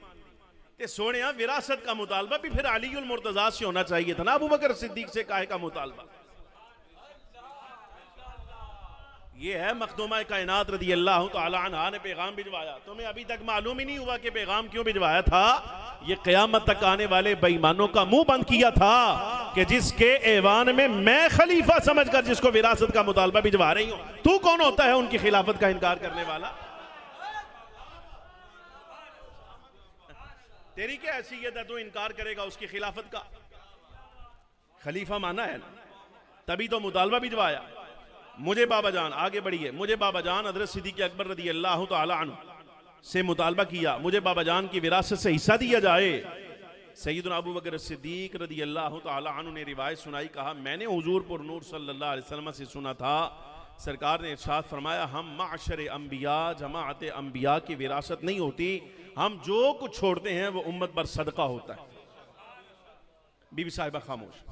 ते सोने विरासत का मुतालबा भी फिर अलीउल मुर्तज़ा से होना चाहिए था ना, अबू बकर सिद्दीक से काहे का मुतालबा? ये है मखदूमा कायनात रदी अल्लाह तआला अन्हा ने पैगाम भिजवाया। तुम्हें अभी तक मालूम ही नहीं हुआ कि पैगाम क्यों भिजवाया था? ये क़यामत तक आने वाले बेईमानों का मुंह बंद किया था कि जिसके ऐवान में मैं खलीफा समझकर जिसको विरासत का मुतालबा भिजवा रही हूं, तू कौन होता है उनकी खिलाफत का इनकार करने वाला? तेरी क्या हैसियत है, तू इनकार करेगा उसकी खिलाफत का? खलीफा माना है ना, तभी तो मुतालबा भिजवाया। मुझे बाबा जान, आगे बढ़िए, मुझे बाबा जान हज़रत सिद्दीक़ अकबर रदी अल्लाह तआला अन्हु से मुतालबा किया, मुझे बाबा जान की विरासत से हिस्सा दिया जाए। सैयदना अबू बकर सिद्दीक रदी अल्लाह तआला अन्हु ने रिवायत सुनाई, कहा मैंने हुजूर पर नूर सल्लल्लाहु अलैहि वसल्लम से सुना था, सरकार ने इरशाद फरमाया, हम माशरे अंबिया, जमाअत अंबिया की विरासत नहीं होती, हम जो कुछ छोड़ते हैं वो उम्मत पर सदका होता है। बीबी साहिबा खामोश।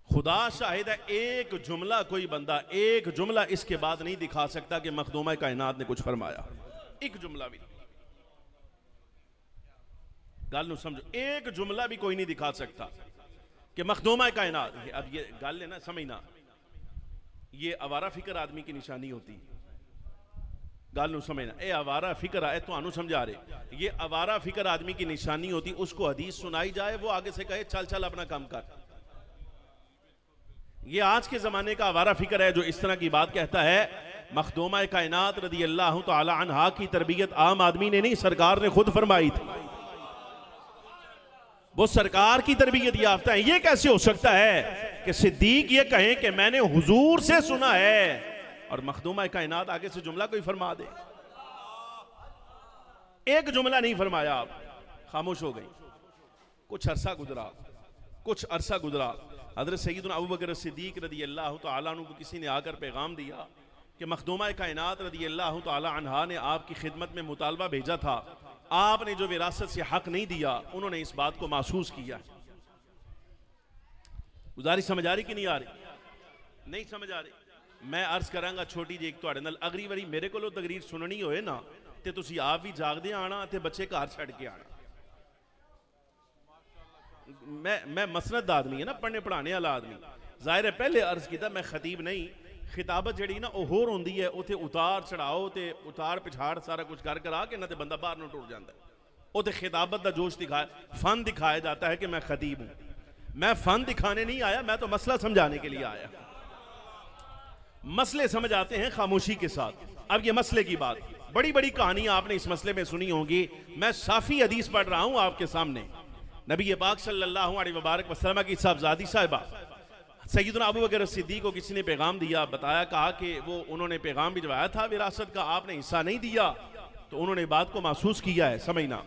खुदा शाहिद है, एक जुमला कोई बंदा, एक जुमला इसके बाद नहीं दिखा सकता कि मखदूमा कायनात ने कुछ फरमाया, एक जुमला भी। गल नू समझो, एक जुमला भी कोई नहीं दिखा सकता। कि मखदूमा कायनात, अब ये गल है ना समझना, ये आवारा फिक्र आदमी की निशानी होती, गल नूं समझना, ये आवारा फिक्र है तुहानू समझा रहे, ये आवारा फिक्र आदमी की निशानी होती। उसको हदीस सुनाई जाए, वो आगे से कहे चल चल अपना काम कर। ये आज के जमाने का आवारा फिक्र है जो इस तरह की बात कहता है। मखदूमा कायनात रदी अल्लाह तआला अन्हा की तरबियत आम आदमी ने नहीं, सरकार ने खुद फरमाई थी। वो सरकार की तरबियत याफ्ता है। ये कैसे हो सकता है कि सिद्दीक ये कहें कि मैंने हुजूर से सुना है, और मखदूमा कायनात आगे से जुमला कोई फरमा दे? एक जुमला नहीं फरमाया, आप खामोश हो गई। कुछ अरसा गुजरा, हज़रत सैयदना अबू बकर सिद्दीक रदी अल्लाह तआला अन्हु को किसी ने आकर पैगाम दिया कि मखदूमा कायनात रदी अल्लाह तआला अन्हा ने आपकी खिदमत में मुतालबा भेजा था, आपने जो विरासत से हक नहीं दिया, उन्होंने इस बात को महसूस किया। गुजारिश समझ आ रही कि नहीं आ रही? नहीं समझ आ रही। मैं अर्ज करांगा छोटी जी एक तुहाडे नाल, अगली बारी मेरे कोलों तकरीर सुननी होए ना ते तुसी आप भी जागदे आना ते बच्चे घर छड़ के आना। मैं मसनद आदमी है ना, पढ़ने पढ़ाने वाला आदमी। जाहिर है पहले अर्ज किया मैं खतीब नहीं, खिताबत जी ना होर होंदी है, उत्थे उतार चढ़ाओ ते उतार पिछाड़ सारा कुछ कर करा के ना ते बंदा बाहर न टुर जाता है। उत्थे खिताबत का जोश दिखाया, फन दिखाया जाता है कि मैं खतीब हूं। मैं फन दिखाने नहीं आया, मैं तो मसला समझाने के लिए आया। मसले समझ आते हैं खामोशी के साथ। अब ये मसले की बात, बड़ी बड़ी कहानी आपने इस मसले में सुनी होगी। मैं साफी हदीस पढ़ रहा हूं आपके सामने। नबी पाक सल्लल्लाहु अलैहि वसल्लम की साहबजादी साहिबा सैयदना अबू बकर सिद्दीक को किसी ने पैगाम दिया, बताया, कहा कि वो उन्होंने पैगाम भिजवाया था विरासत का, आपने हिस्सा नहीं दिया, तो उन्होंने बात को महसूस किया है। समझना,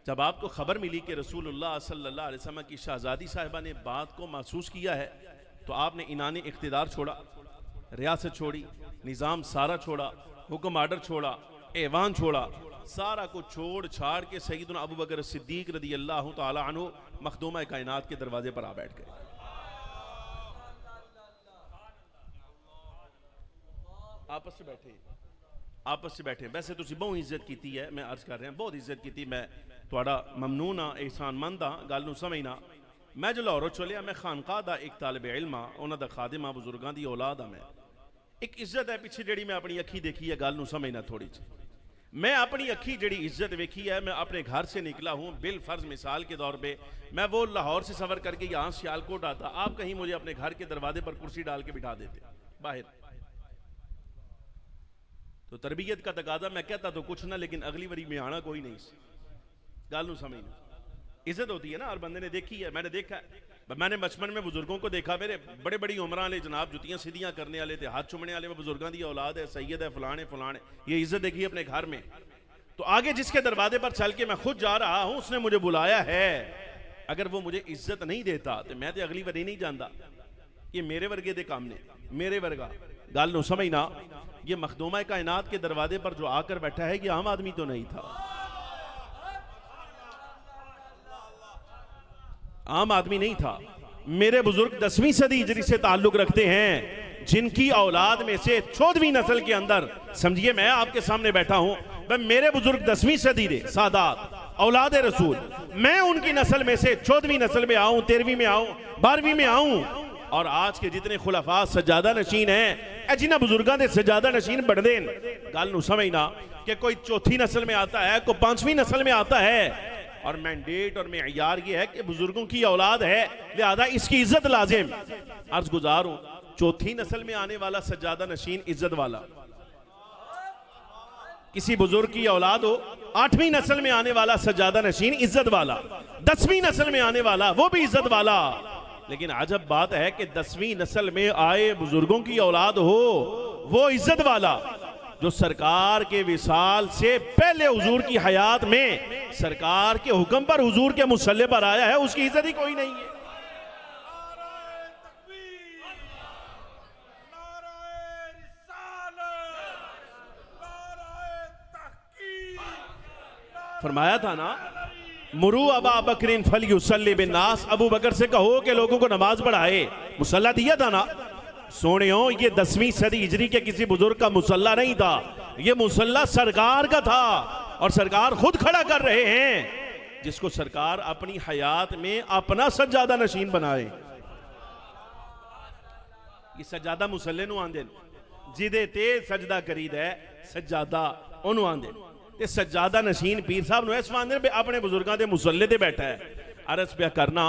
जब आपको खबर मिली कि रसूलुल्लाह सल्लल्लाहु अलैहि वसल्लम की शहजादी साहिबा ने बात को महसूस किया है, तो आपने इनाने इख्तिदार छोड़ा, रियासत छोड़ी, निज़ाम सारा छोड़ा, हुक्म आर्डर छोड़ा, ऐवान छोड़ा, सारा कुछ छोड़ छाड़ के सैयदना अबू बकर सिद्दीक रदी अल्लाह तआला अन्हु मखदूमा कायनात के दरवाजे पर आ बैठ गए। आपस से बैठे। वैसे तुसी बहुत इज्जत की है, मैं अर्ज कर रहा, बहुत इज्जत की। मैं थोड़ा ममनून हाँ, एहसानमंद हाँ, गल नूं समझना। मैं जो लाहौरों चलिया, मैं खानकाह दा एक तालिब इल्म हाँ, उन्हां दा खादिम हाँ, बुजुर्गां दी औलाद हाँ। मैं एक इज्जत है पिछे जिहड़ी मैं अपनी अखी देखी है, गल नूं समझना थोड़ी जी। मैं अपनी अखी जिहड़ी इज्जत वेखी है, मैं अपने घर से निकला हूँ, बिल फर्ज मिसाल के तौर पे मैं वो लाहौर से सफ़र करके यहाँ सियालकोट आता, आप कहीं मुझे अपने घर के दरवाजे पर कुर्सी डाल के बिठा देते बाहर, तो तरबियत का तकाजा मैं कहता तो कुछ ना, लेकिन अगली बारी में आना कोई नहीं। गल नूं समझना, इज्जत होती है ना, हर बंदे ने देखी है, मैंने देखा है। मैंने बचपन में बुजुर्गों को देखा, मेरे बड़े बड़ी उम्र वाले जनाब जुतियां सीधियां करने वाले थे, हाथ चुमने वाले, वो बुजुर्गों की औलाद है, सैयद है, फलाने फलाने, ये इज्जत देखी अपने घर में। तो आगे जिसके दरवाजे पर चल के मैं खुद जा रहा हूं, उसने मुझे बुलाया है। अगर वो मुझे इज्जत नहीं देता तो मैं तो अगली बारी नहीं जानता। ये मेरे वर्गे दे काम ने, मेरे वर्गा। गल नूं समझना, ये मखदूमा कायनात के दरवाजे पर जो आकर बैठा है, ये आम आदमी तो नहीं था, आम आदमी नहीं था। मेरे बुजुर्ग 10वीं सदी हिजरी से ताल्लुक रखते हैं, जिनकी औलाद में से 14वीं नस्ल के अंदर, समझिए मैं आपके सामने बैठा हूं, मेरे बुजुर्ग 10वीं सदी दे सादात औलाद रसूल, मैं उनकी नस्ल में से 14वीं नस्ल में आऊं, 13वीं में आऊं, 12वीं में आऊं। और आज के जितने खुलाफा सज्जादा नशीन हैं, जिन्हें बुजुर्गों के सज्जादा नशीन बढ़ते हैं, गल नूं समझना कि कोई चौथी नस्ल में आता है, कोई 5वीं नस्ल में आता है, और मैंडेट और मेयार ये है कि बुजुर्गों की औलाद है, लिहाजा इसकी इज्जत लाजिम। अर्ज गुजार हूं, चौथी नस्ल में आने वाला सज्जादा नशीन इज्जत वाला, किसी बुजुर्ग की औलाद हो, 8वीं नस्ल में आने वाला सज्जादा नशीन इज्जत वाला, 10वीं नस्ल में आने वाला वो भी इज्जत वाला। लेकिन अजब बात है कि 10वीं नस्ल में आए बुजुर्गों की औलाद हो, वो इज्जत वाला जो सरकार के विसाल से पहले हुजूर की हयात में सरकार के हुक्म पर हुजूर के मुसल्ले पर आया है, उसकी इज्जत ही कोई नहीं है। फरमाया था ना, मुरू अबा बकरिन फलयुसल्ली बिन्नास, अबू बकर से कहो कि लोगों को नमाज पढ़ाए। मुसल्ला दिया था ना। सोनियो, ये 10वीं सदी हिजरी के किसी बुजुर्ग का मुसल्ला नहीं था, ये मुसल्ला सरकार का था, और सरकार खुद खड़ा कर रहे हैं। जिसको सरकार अपनी हयात में अपना सज्जादा नशीन बनाए। ये सज्जादा मुसल्ले नूं आंदे जिदे ते सजदा करीदा है सज्जादा ओनू आंदे ते सज्जादा नशीन पीर साहब नूं इस आंदे ने अपने बुजुर्गां दे मुसल्ले ते बैठा है। अर्ज पे करना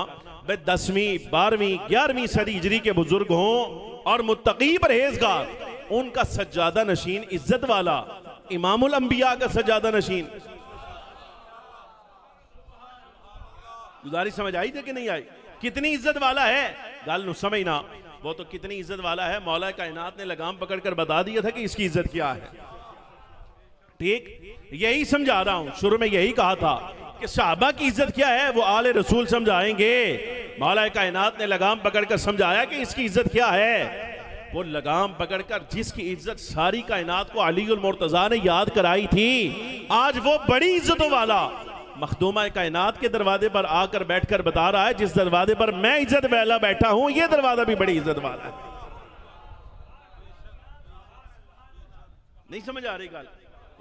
भाई 10वीं 12वीं 11वीं सदी हिजरी के बुजुर्ग हों और मुत्तकी परहेजगार, उनका सज्जादा नशीन इज्जत वाला, इमामुल अंबिया का सज्जादा नशीन। गुजारिश समझ आई थी कि नहीं आई? कितनी इज्जत वाला है, गल नु समझना। वो तो कितनी इज्जत वाला है, मौला कायनात ने लगाम पकड़कर बता दिया था कि इसकी इज्जत क्या है। ठीक यही समझा रहा हूं, शुरू में यही कहा था कि सहाबा की इज्जत क्या है वो आले रसूल समझाएंगे। मौला कायनात ने लगाम पकड़कर समझाया कि इसकी इज्जत क्या है। वो लगाम पकड़कर जिसकी इज्जत सारी कायनात को अली उल मुर्तजा ने याद कराई थी, आज वो बड़ी इज्जतों वाला मखदूमा कायनात के दरवाजे पर आकर बैठकर बता रहा है, जिस दरवाजे पर मैं इज्जत वाला बैठा हूं ये दरवाजा भी बड़ी इज्जत वाला है। नहीं समझ आ रही गल?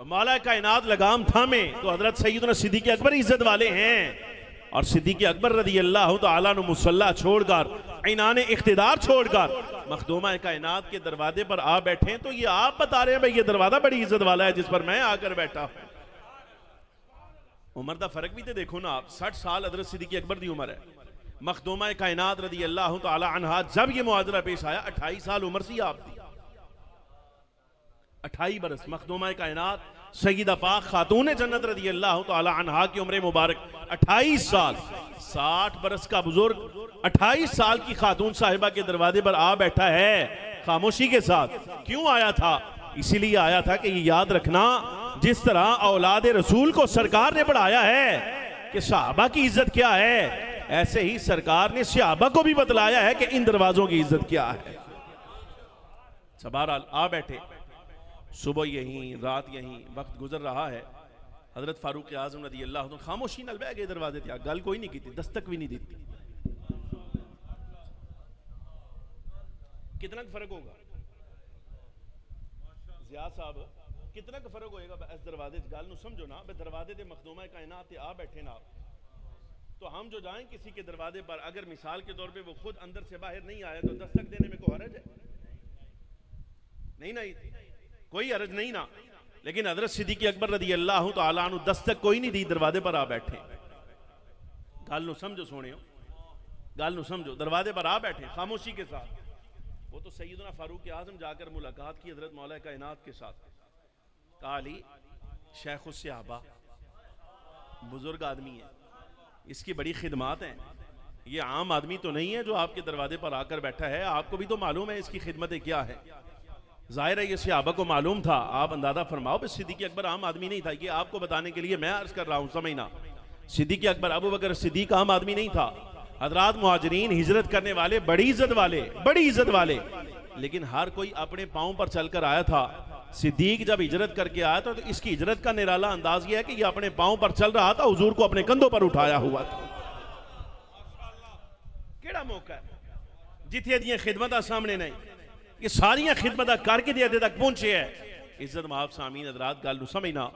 मौला कायनात लगाम थामे तो हजरत सैयदना सिद्दीक़ अकबर इज्जत वाले हैं, और सिद्दीक़ अकबर रज़ी अल्लाह तआला अन्हु मुसल्ला छोड़कर, इनाने इख्तिदार छोड़कर मखदूमा कायनात के दरवाजे पर आ बैठे, तो ये आप बता रहे हैं भाई ये दरवाजा बड़ी इज्जत वाला है जिस पर मैं आकर बैठा हूं। उम्र का फर्क भी तो देखो ना आप, 60 साल हजरत सिद्दीक़ अकबर की उम्र है। मखदूमा कायनात रज़ी अल्लाह तआला अन्हा जब ये मुआजरा पेश आया 28 साल उम्र सी आपकी, 28 बरस। मखदूमा कायनात सईदा पाक खातून जन्नत रज़ी अल्लाह तआला अन्हा की उम्र मुबारक 28 साल। 60 बरस का बुजुर्ग 28 साल की खातून साहिबा के दरवाजे पर आ बैठा है खामोशी के साथ। क्यों आया था? इसीलिए आया था कि ये याद रखना, जिस तरह औलाद रसूल को सरकार ने पढ़ाया है कि सहाबा की इज्जत क्या है, ऐसे ही सरकार ने सहाबा को भी बतलाया है कि इन दरवाजों की इज्जत क्या है। बहरहाल आ बैठे, सुबह यहीं रात यहीं, वक्त गुजर रहा है। हजरत फारूक आजम रज़ी अल्लाह अन्हु खामोशी नाल बह गए दरवाजे ते, गल कोई नहीं की, दस्तक भी नहीं दी। कितना फर्क होगा ज़िया साहब, कितना का फर्क होएगा इस दरवाजे? गल नु समझो ना, दरवाजे ते मखदूमा कायनात आ बैठे ना, तो हम जो जाएं किसी के दरवाजे पर, अगर मिसाल के तौर पे वो खुद अंदर से बाहर नहीं आया तो दस्तक देने में कोई हरज है? नहीं, कोई हरज नहीं ना। लेकिन हजरत सिद्दीक़ अकबर रज़ी अल्लाह तआला अन्हु दस्तक कोई नहीं दी, दरवाजे पर आ बैठे। गल नु समझो सोनियो, गल नु समझो, दरवाजे पर आ बैठे खामोशी के साथ। वो तो सैयदना फारूक आजम जाकर मुलाकात की हजरत मौला कायनात के साथ। कहा अली शेखुस सहाबा, बुजुर्ग आदमी है, इसकी बड़ी खिदमत है, ये आम आदमी तो नहीं है जो आपके दरवाजे पर आकर बैठा है। आपको भी तो मालूम है इसकी खिदमतें क्या है। जाहिर है ये सहाबा को मालूम था। आप अंदाजा फरमाओ, सिद्दीक़ अकबर आम आदमी नहीं था। ये आपको बताने के लिए मैं अर्ज कर रहा हूं, समझना। सिद्दीक़ अकबर अबू बकर सिद्दीक़ आम आदमी नहीं था। हजरात मुहाजिरीन हिजरत करने वाले, बड़ी इज्जत वाले, बड़ी इज्जत वाले, लेकिन हर कोई अपने पांव पर चलकर आया था। सिद्दीक जब हिजरत करके आया था तो इसकी हिजरत का निराला अंदाज यह है कि ये अपने पांव पर चल रहा था, हुजूर को अपने कंधों पर उठाया हुआ था। केड़ा मौका है जिथे दियां खिदमतां सामने नहीं, ये सारियां खिदमतां करके दे तक पहुंचे है। इज्जत माफ सामीन हजरात, गल समझना।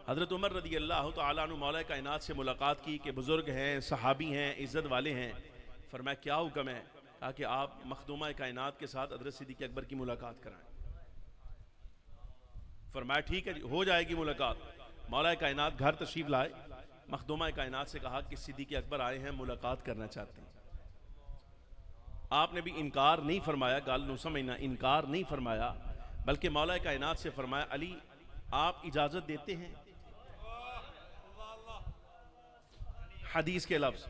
हजरत उमर रज़ी अल्लाह तआला अन्हु मौला कायनात से मुलाकात की कि बुजुर्ग हैं, सहाबी हैं, इज्जत वाले हैं। फरमाया क्या हुक्म है? ताकि आप मखदूमा कायनात के साथ हजरत सिद्दीक़ अकबर की मुलाकात कराएं। फरमाया ठीक है जी, हो जाएगी मुलाकात। मौला कायनात घर तशरीफ लाए, मखदूमा कायनात से कहा कि सिद्दीक़ अकबर आए हैं, मुलाकात करना चाहते हैं। आपने भी इनकार नहीं फरमाया, गल नु समझना, इनकार नहीं फरमाया, बल्कि मौला कायनात से फरमाया अली आप इजाजत देते हैं? हदीस के लफ्ज,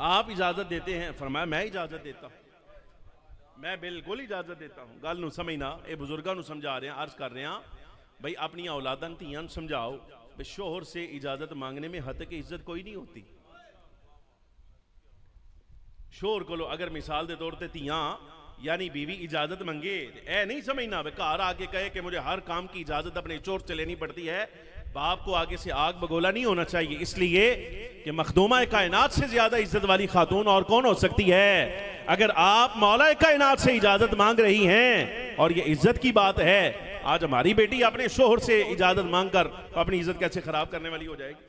आप इजाजत देते हैं? फरमाया मैं इजाजत देता हूं, मैं बिल्कुल इजाजत देता हूं। गल नु समझना, ये बुजुर्गों नु समझा रहे हैं, अर्ज कर रहे हैं भाई अपनी औलादन धियां समझाओ भाई शोहर से इजाजत मांगने में हद की इज्जत कोई नहीं होती। शोहर को अगर मिसाल के तौर पर धियां यानी बीवी इजाजत मंगे, ऐ नहीं समझना घर आके कहे कि मुझे हर काम की इजाजत अपने चोर से लेनी पड़ती है। बाप को आगे से आग बगोला नहीं होना चाहिए, इसलिए कि मखदूमा कायनात से ज्यादा इज्जत वाली खातून और कौन हो सकती है। अगर आप मौला कायनात से इजाजत मांग रही हैं और ये इज्जत की बात है, आज हमारी बेटी अपने शोहर से इजाजत मांग कर अपनी इज्जत कैसे खराब करने वाली हो जाएगी?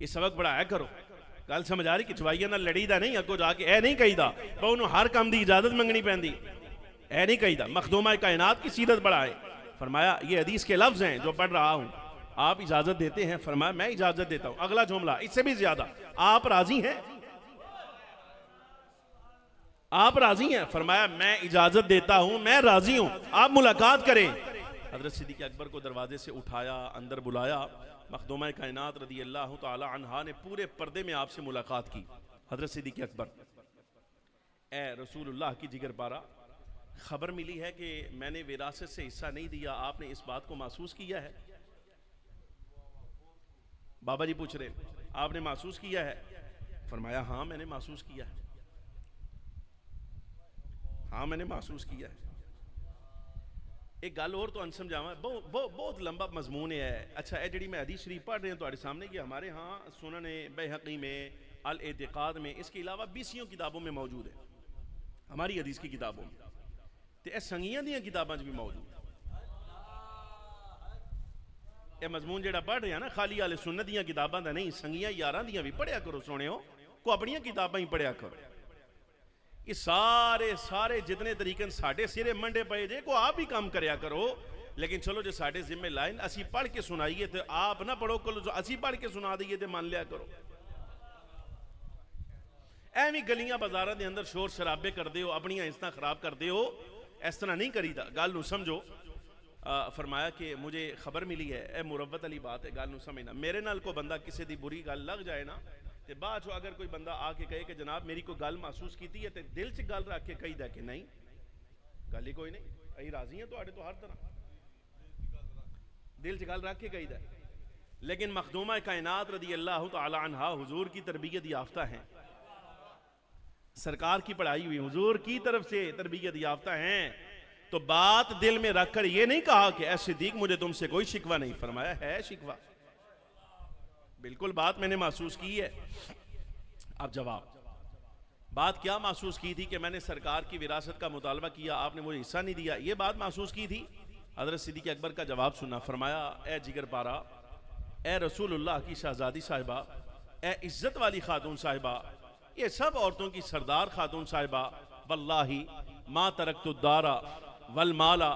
ये सबक पढ़ाया करो। गल समझ आ रही कि चवाइया नाल लड़ीदा नहीं, अगो जाके ऐ नहीं कहीदा बहु हर काम की इजाजत मंगनी पैंदी, ऐ नहीं कहीदा। मखदूमा कायनात की सीरत बढ़ाए। फरमाया ये हदीस के लफ्ज हैं जो पढ़ रहा हूं, आप इजाजत देते हैं? फरमाया मैं इजाजत देता हूं। अगला जुमला इससे भी ज्यादा, आप राजी हैं? आप राजी हैं? फरमाया मैं इजाजत देता हूं, मैं राजी हूं, आप मुलाकात करें। हजरत सिद्दीक़ अकबर को दरवाजे से उठाया, अंदर बुलाया। मखदूमा कायनात रदी अल्लाह तआला अन्हा ने पूरे पर्दे में आपसे मुलाकात की। हजरत सिद्दीक़ अकबर, ए रसूलुल्लाह की जिगर पारा, खबर मिली है कि मैंने विरासत से हिस्सा नहीं दिया, आपने इस बात को महसूस किया है? बाबा जी पूछ रहे, आपने महसूस किया है? फरमाया हाँ मैंने महसूस किया है, हाँ मैंने महसूस किया है। एक गल और तो अनसमझावा, बहुत लंबा मजमून है। अच्छा ये जी मैं हदीस शरीफ पढ़ रहे हैं तुम्हारे सामने कि हमारे यहाँ सुनन बैहक़ी में, अल एतिक़ाद में, इसके अलावा 20 किताबों में मौजूद है, हमारी हदीस की किताबों में, तो यह संगियां दी किताबों भी मौजूद है। यह मजमून जो पढ़ रहे हैं ना, खाली आले सुन्नत दी किताबों का नहीं, संगियां यारां दी भी पढ़िया करो। सुने हो को अपनी किताबा ही पढ़िया करो। ये सारे सारे जितने तरीके साढ़े सिरे मंडे पे जे को आप भी काम करया करो, लेकिन चलो जो साढ़े जिम्मे लाइन असी पढ़ के सुनाइए तो आप ना पढ़ो, कलो जो असी पढ़ के सुना दीए तो मान लिया करो। एवं गलियां बाजारों के अंदर शोर शराबे करते हो, अपनी इज्जत खराब करते हो, इस तरह नहीं करीदा। गल नूं समझो। फरमाया कि मुझे खबर मिली है, ए मुरव्वत वाली बात है, गल नूं समझना। मेरे नाल को बंदा किसी की बुरी गल लग जाए ना, तो बाद चो अगर कोई बंदा आके कहे कि जनाब मेरी कोई गल महसूस की है, तो दिल च गल रख के कहीदा कि नहीं गल ही कोई नहीं, अं राजी हैं तो हर तरह, दिल च गल रख के कहीदा। लेकिन मखदूमा कायनात रदी अल्लाह तआला अन्हा हुजूर की तरबियत याफ्ता हैं, सरकार की पढ़ाई हुई, हुजूर की तरफ से तरबियत याफ्ता हैं, तो बात दिल में रखकर ये नहीं कहा कि ऐ सिद्दीक मुझे तुमसे कोई शिकवा नहीं। फरमाया है शिकवा, बिल्कुल बात मैंने महसूस की है। अब जवाब, बात क्या महसूस की थी कि मैंने सरकार की विरासत का मुतालबा किया, आपने मुझे हिस्सा नहीं दिया, ये बात महसूस की थी। हजरत सिद्दीक़ अकबर का जवाब सुना। फरमाया ए जिगर पारा, ए रसूलुल्लाह की शहजादी साहिबा, ए इज्जत वाली खातून साहिबा, ये सब औरतों की सरदार खातून साहिबा, वल्लाही मा तरक्तुद्दारा वल माला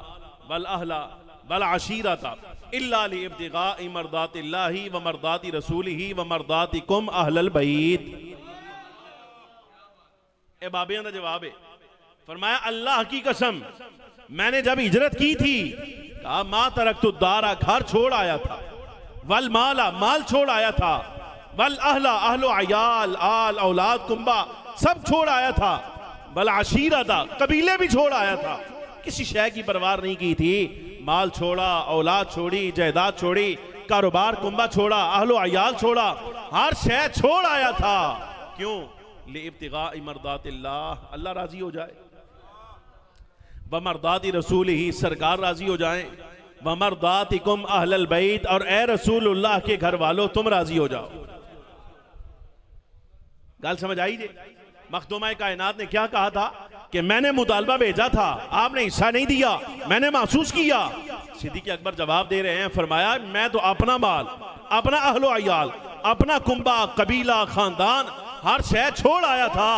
वल अहला वल अशीरता इल्ला लिइब्तिगाइ मर्दातिल्लाहि व मर्दाति रसूलिही व मर्दातिकुम अहलल बैत। ए बाबियां दा जवाब है। फरमाया अल्लाह की कसम, मैंने जब हिजरत की थी, कहा मा तरक्तुद्दारा, घर छोड़ आया था, वल माला, माल छोड़ आया था, वल अहला, अहलो अयाल, आल औलाद कुंबा सब छोड़ आया था, वल अशीरता, कबीले भी छोड़ आया था, किसी शय की परवाह नहीं की थी। माल छोड़ा, औलाद छोड़ी, जायदाद छोड़ी, कारोबार कुंबा छोड़ा, अहलो अयाल छोड़ा, हर शय छोड़ आया था। क्यों? लिइब्तिगाइ मर्दातिल्लाह, अल्लाह राजी हो जाए, व मर्दाति रसूलिही, सरकार राजी हो जाए, व मर्दातिकुम अहलल बैत, और ए रसूलुल्लाह के घर वालों तुम राजी हो जाओ। गल समझ आई जे? मखदूमा कायनात ने क्या कहा था कि मैंने मुतालबा भेजा था, आपने हिस्सा नहीं दिया, मैंने महसूस किया। सिद्दीक़ अकबर जवाब दे रहे हैं। फरमाया मैं तो अपना माल, अपना अहलो अयाल, अपना कुंबा, कबीला, खानदान, हर शय छोड़ आया था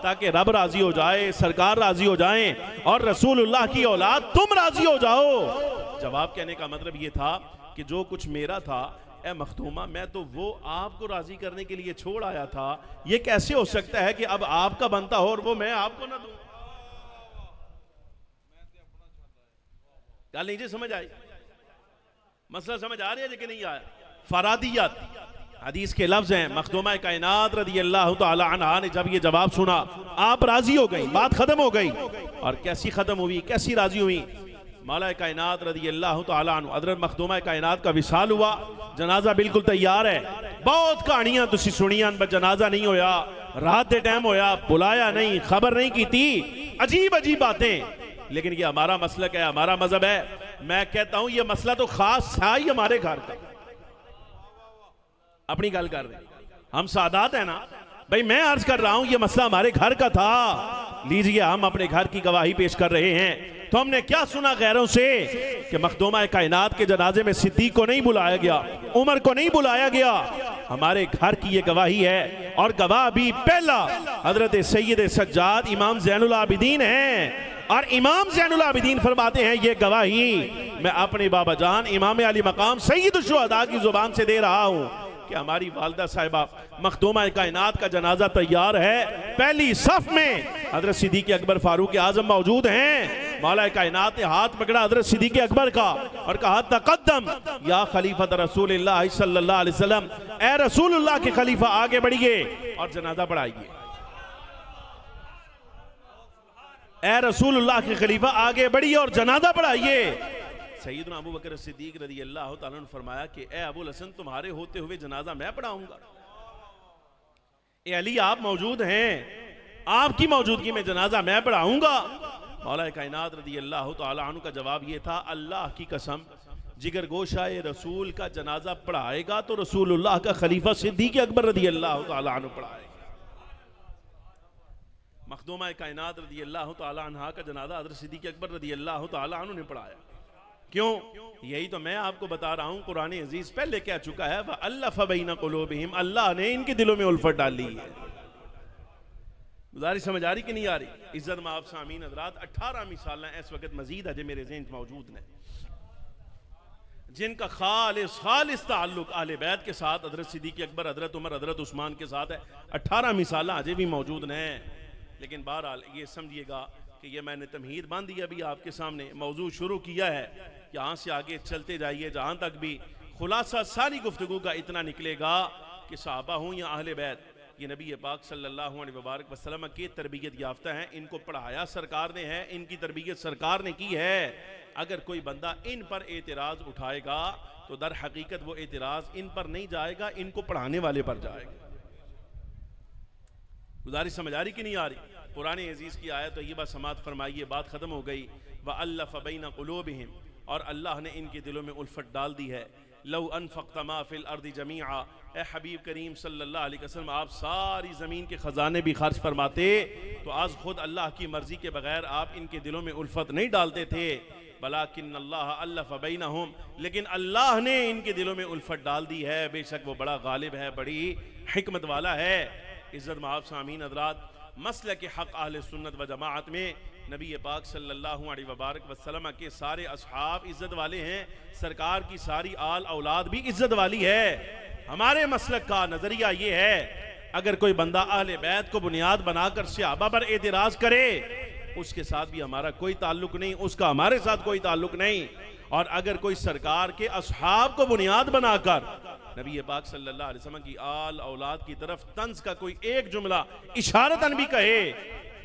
ताकि रब राजी हो जाए, सरकार राजी हो जाए, और रसूलुल्लाह की औलाद तुम राजी हो जाओ। जवाब कहने का मतलब यह था कि जो कुछ मेरा था ए मखदूमा, मैं तो वो आपको राजी करने के लिए छोड़ आया था, ये कैसे हो सकता है कि अब आपका बनता हो और वो मैं आपको ना दूं? गल नहीं जी समझ आई? मसला समझ आ रहा है कि नहीं आया? फरादियत हदीस के लफ्ज हैं। मखदूमा कायनात रदी अल्लाह तआला अन्हा ने जब ये जवाब सुना, आप राजी हो गई, बात खत्म हो गई। और कैसी खत्म हुई, कैसी राजी हुई? मौला कायनात रदी अल्लाह तआला अन्हु, हज़रत मखदूमा कायनात का विसाल हुआ, जनाजा बिल्कुल तैयार है। बहुत कहानियां तुसी सुनियां, पर जनाजा नहीं होया, रात के टाइम होया, बुलाया नहीं, खबर नहीं की थी, अजीब अजीब बातें। लेकिन ये हमारा मसलक है, हमारा मजहब है। मैं कहता हूं ये मसला तो खास था ही हमारे घर का। अपनी गल कर रहे हम सादात है ना भाई, मैं अर्ज कर रहा हूं ये मसला हमारे घर का था। लीजिए हम अपने घर की गवाही पेश कर रहे हैं। तो हमने क्या सुना गैरों से कि मखदूमा कायनात के जनाजे में सिद्दीक को नहीं बुलाया गया, उमर को नहीं बुलाया गया, हमारे घर की ये गवाही है। और गवाह भी पहला हजरत सैयद सज्जाद इमाम ज़ैनुल आबिदीन हैं। और इमाम ज़ैनुल आबिदीन फरमाते हैं ये गवाही मैं अपने बाबा जान इमाम अली मकाम सैयद शुहदा की जुबान से दे रहा हूँ कि हमारी वालदा साहिबा मखदूमा कायनात का जनाजा तैयार है। पहली सफ में हजरत सिद्दीक़ अकबर फारूक आजम मौजूद हैं। मौला कायनात ने हाथ पकड़ा हजरत सिद्दीक़ अकबर का और कहा तक़द्दम या खलीफत रसूलुल्लाह सल्लल्लाहु अलैहि वसल्लम, ए रसूलुल्लाह के खलीफा आगे बढ़िए और जनाजा पढ़ाइए। ए रसूलुल्लाह के खलीफा आगे बढ़िए और जनाजा पढ़ाइए। सैयदना अबू बकर सिद्दीक रज़ी अल्लाह तआला अन्हु ने फरमाया कि ए अबुल हसन, तुम्हारे होते हुए जनाजा मैं पढ़ाऊंगा? ए अली, आप मौजूद हैं, आपकी मौजूदगी में जनाजा मैं पढ़ाऊंगा? मौला कायनात रज़ी अल्लाह तआला अन्हु का जवाब ये था, अल्लाह की कसम, जिगर गोशाए रसूल का जनाजा पढ़ाएगा तो रसूलुल्लाह का खलीफा सिद्दीक अकबर रज़ी अल्लाह तआला अन्हु पढ़ाएगा। मखदूमा कायनात रज़ी अल्लाह तआला अन्हा का जनाजा हज़रत सिद्दीक अकबर रज़ी अल्लाह तआला अन्हु ने पढ़ाया। क्यों? यही तो मैं आपको बता रहा हूं, कुरान अजीज पहले कह चुका है, वह अल्लफ़ बैना क़ुलूबिहिम, अल्लाह ने इनके दिलों में उल्फत डाली है। गुजारिश समझ आ रही कि नहीं आ रही? इज्जत माफ सामीन हज़रात, 18 मिसालें इस वक्त मजीद अजय मेरे ज़हन मौजूद हैं जिनका खालिस ताल्लुक अहले बैत के साथ, हज़रत सिद्दीक़ अकबर, हज़रत उमर, हज़रत उस्मान के साथ है। 18 मिसालें अजय भी मौजूद हैं। लेकिन बहरहाल ये समझिएगा कि ये मैंने तमहीद बांधी अभी आपके सामने, मौजू शुरू किया है, यहाँ से आगे चलते जाइए जहाँ तक भी खुलासा सारी गुफ्तगू का इतना निकलेगा कि सहाबा हूँ या अहले बैत, ये नबी पाक सल्लल्लाहु अलैहि वसल्लम की तरबियत याफ्ता हैं। इनको पढ़ाया सरकार ने है, इनकी तरबियत सरकार ने की है। अगर कोई बंदा इन पर एतराज़ उठाएगा तो दर हकीकत वो एतराज़ इन पर नहीं जाएगा, इनको पढ़ाने वाले पर जाएगा। गुजारिश समझ आ रही कि नहीं आ रही? कुरान अजीज की आयत तो ये बात समात फरमाइए, बात खत्म हो गई। व अल्लफ़ बैना क़ुलूबिहिम, और अल्लाह ने इनके दिलों में उल्फत डाल दी है। लौ अनफ़क़्त मा फ़िल अर्दि जमीआ, ए हबीब करीम सल्लल्लाहु अलैहि वसल्लम, आप सारी ज़मीन के ख़जाने भी खर्च फरमाते तो आज खुद अल्लाह की मर्ज़ी के बगैर आप इनके दिलों में उल्फत नहीं डालते थे। वलाकिन्नल्लाह अल्लफ़ बैनहुम, लेकिन अल्लाह ने इनके दिलों में उल्फत डाल दी है। बेशक वो बड़ा गालिब है, बड़ी हिकमत वाला है। इज़्ज़त माफ़ सामीन हज़रात, मसले के हक़ अहले सुन्नत व जमाअत में नबी पाक सल्लल्लाहु अलैहि वसल्लम के सारे असहाब इज़्ज़त वाले हैं। सरकार की सारी आल औलाद भी इज़्ज़त वाली है। हमारे मसलक का नज़रिया ये है, अगर कोई बंदा अहले बैत को बुनियाद बनाकर सहाबा पर एतराज़ करे, उसके साथ भी हमारा कोई ताल्लुक नहीं, उसका हमारे साथ कोई ताल्लुक नहीं। और अगर कोई सरकार के असहाब को बुनियाद बनाकर नबी पाक सल्लल्लाहु अलैहि वसल्लम की आल औलाद की तरफ तंज का कोई एक जुमला इशारतन भी कहे,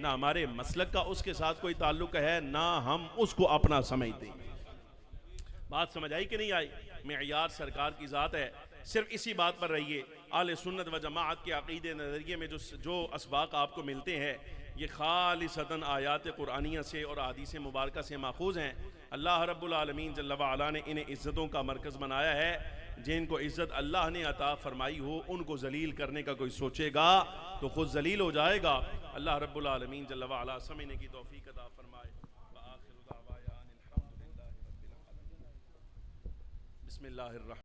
ना हमारे मसलक का उसके साथ कोई ताल्लुक है, ना हम उसको अपना समझते। बात समझ आई कि नहीं आई? मेयार सरकार की ज़ात है। सिर्फ इसी बात पर रहिए, आले सुन्नत व जमाअत के अक़ीदे नज़रिए में जो असबाक आपको मिलते हैं, ये खालिसतन आयात कुरानिया से और हदीस मुबारका से माखूज़ हैं। अल्लाह रब्बुल आलमीन जल्ल व अला ने इन्हें इज़्ज़तों का मरकज़ बनाया है। जिनको इज़्ज़त अल्लाह ने अता फरमाई हो, उनको जलील करने का कोई सोचेगा तो खुद जलील हो जाएगा। अल्लाह रब्बुल आलमीन जल्ल व अला समझने की तौफीक अता फरमाए। बिस्मिल्लाहिर रहमानिर रहीम।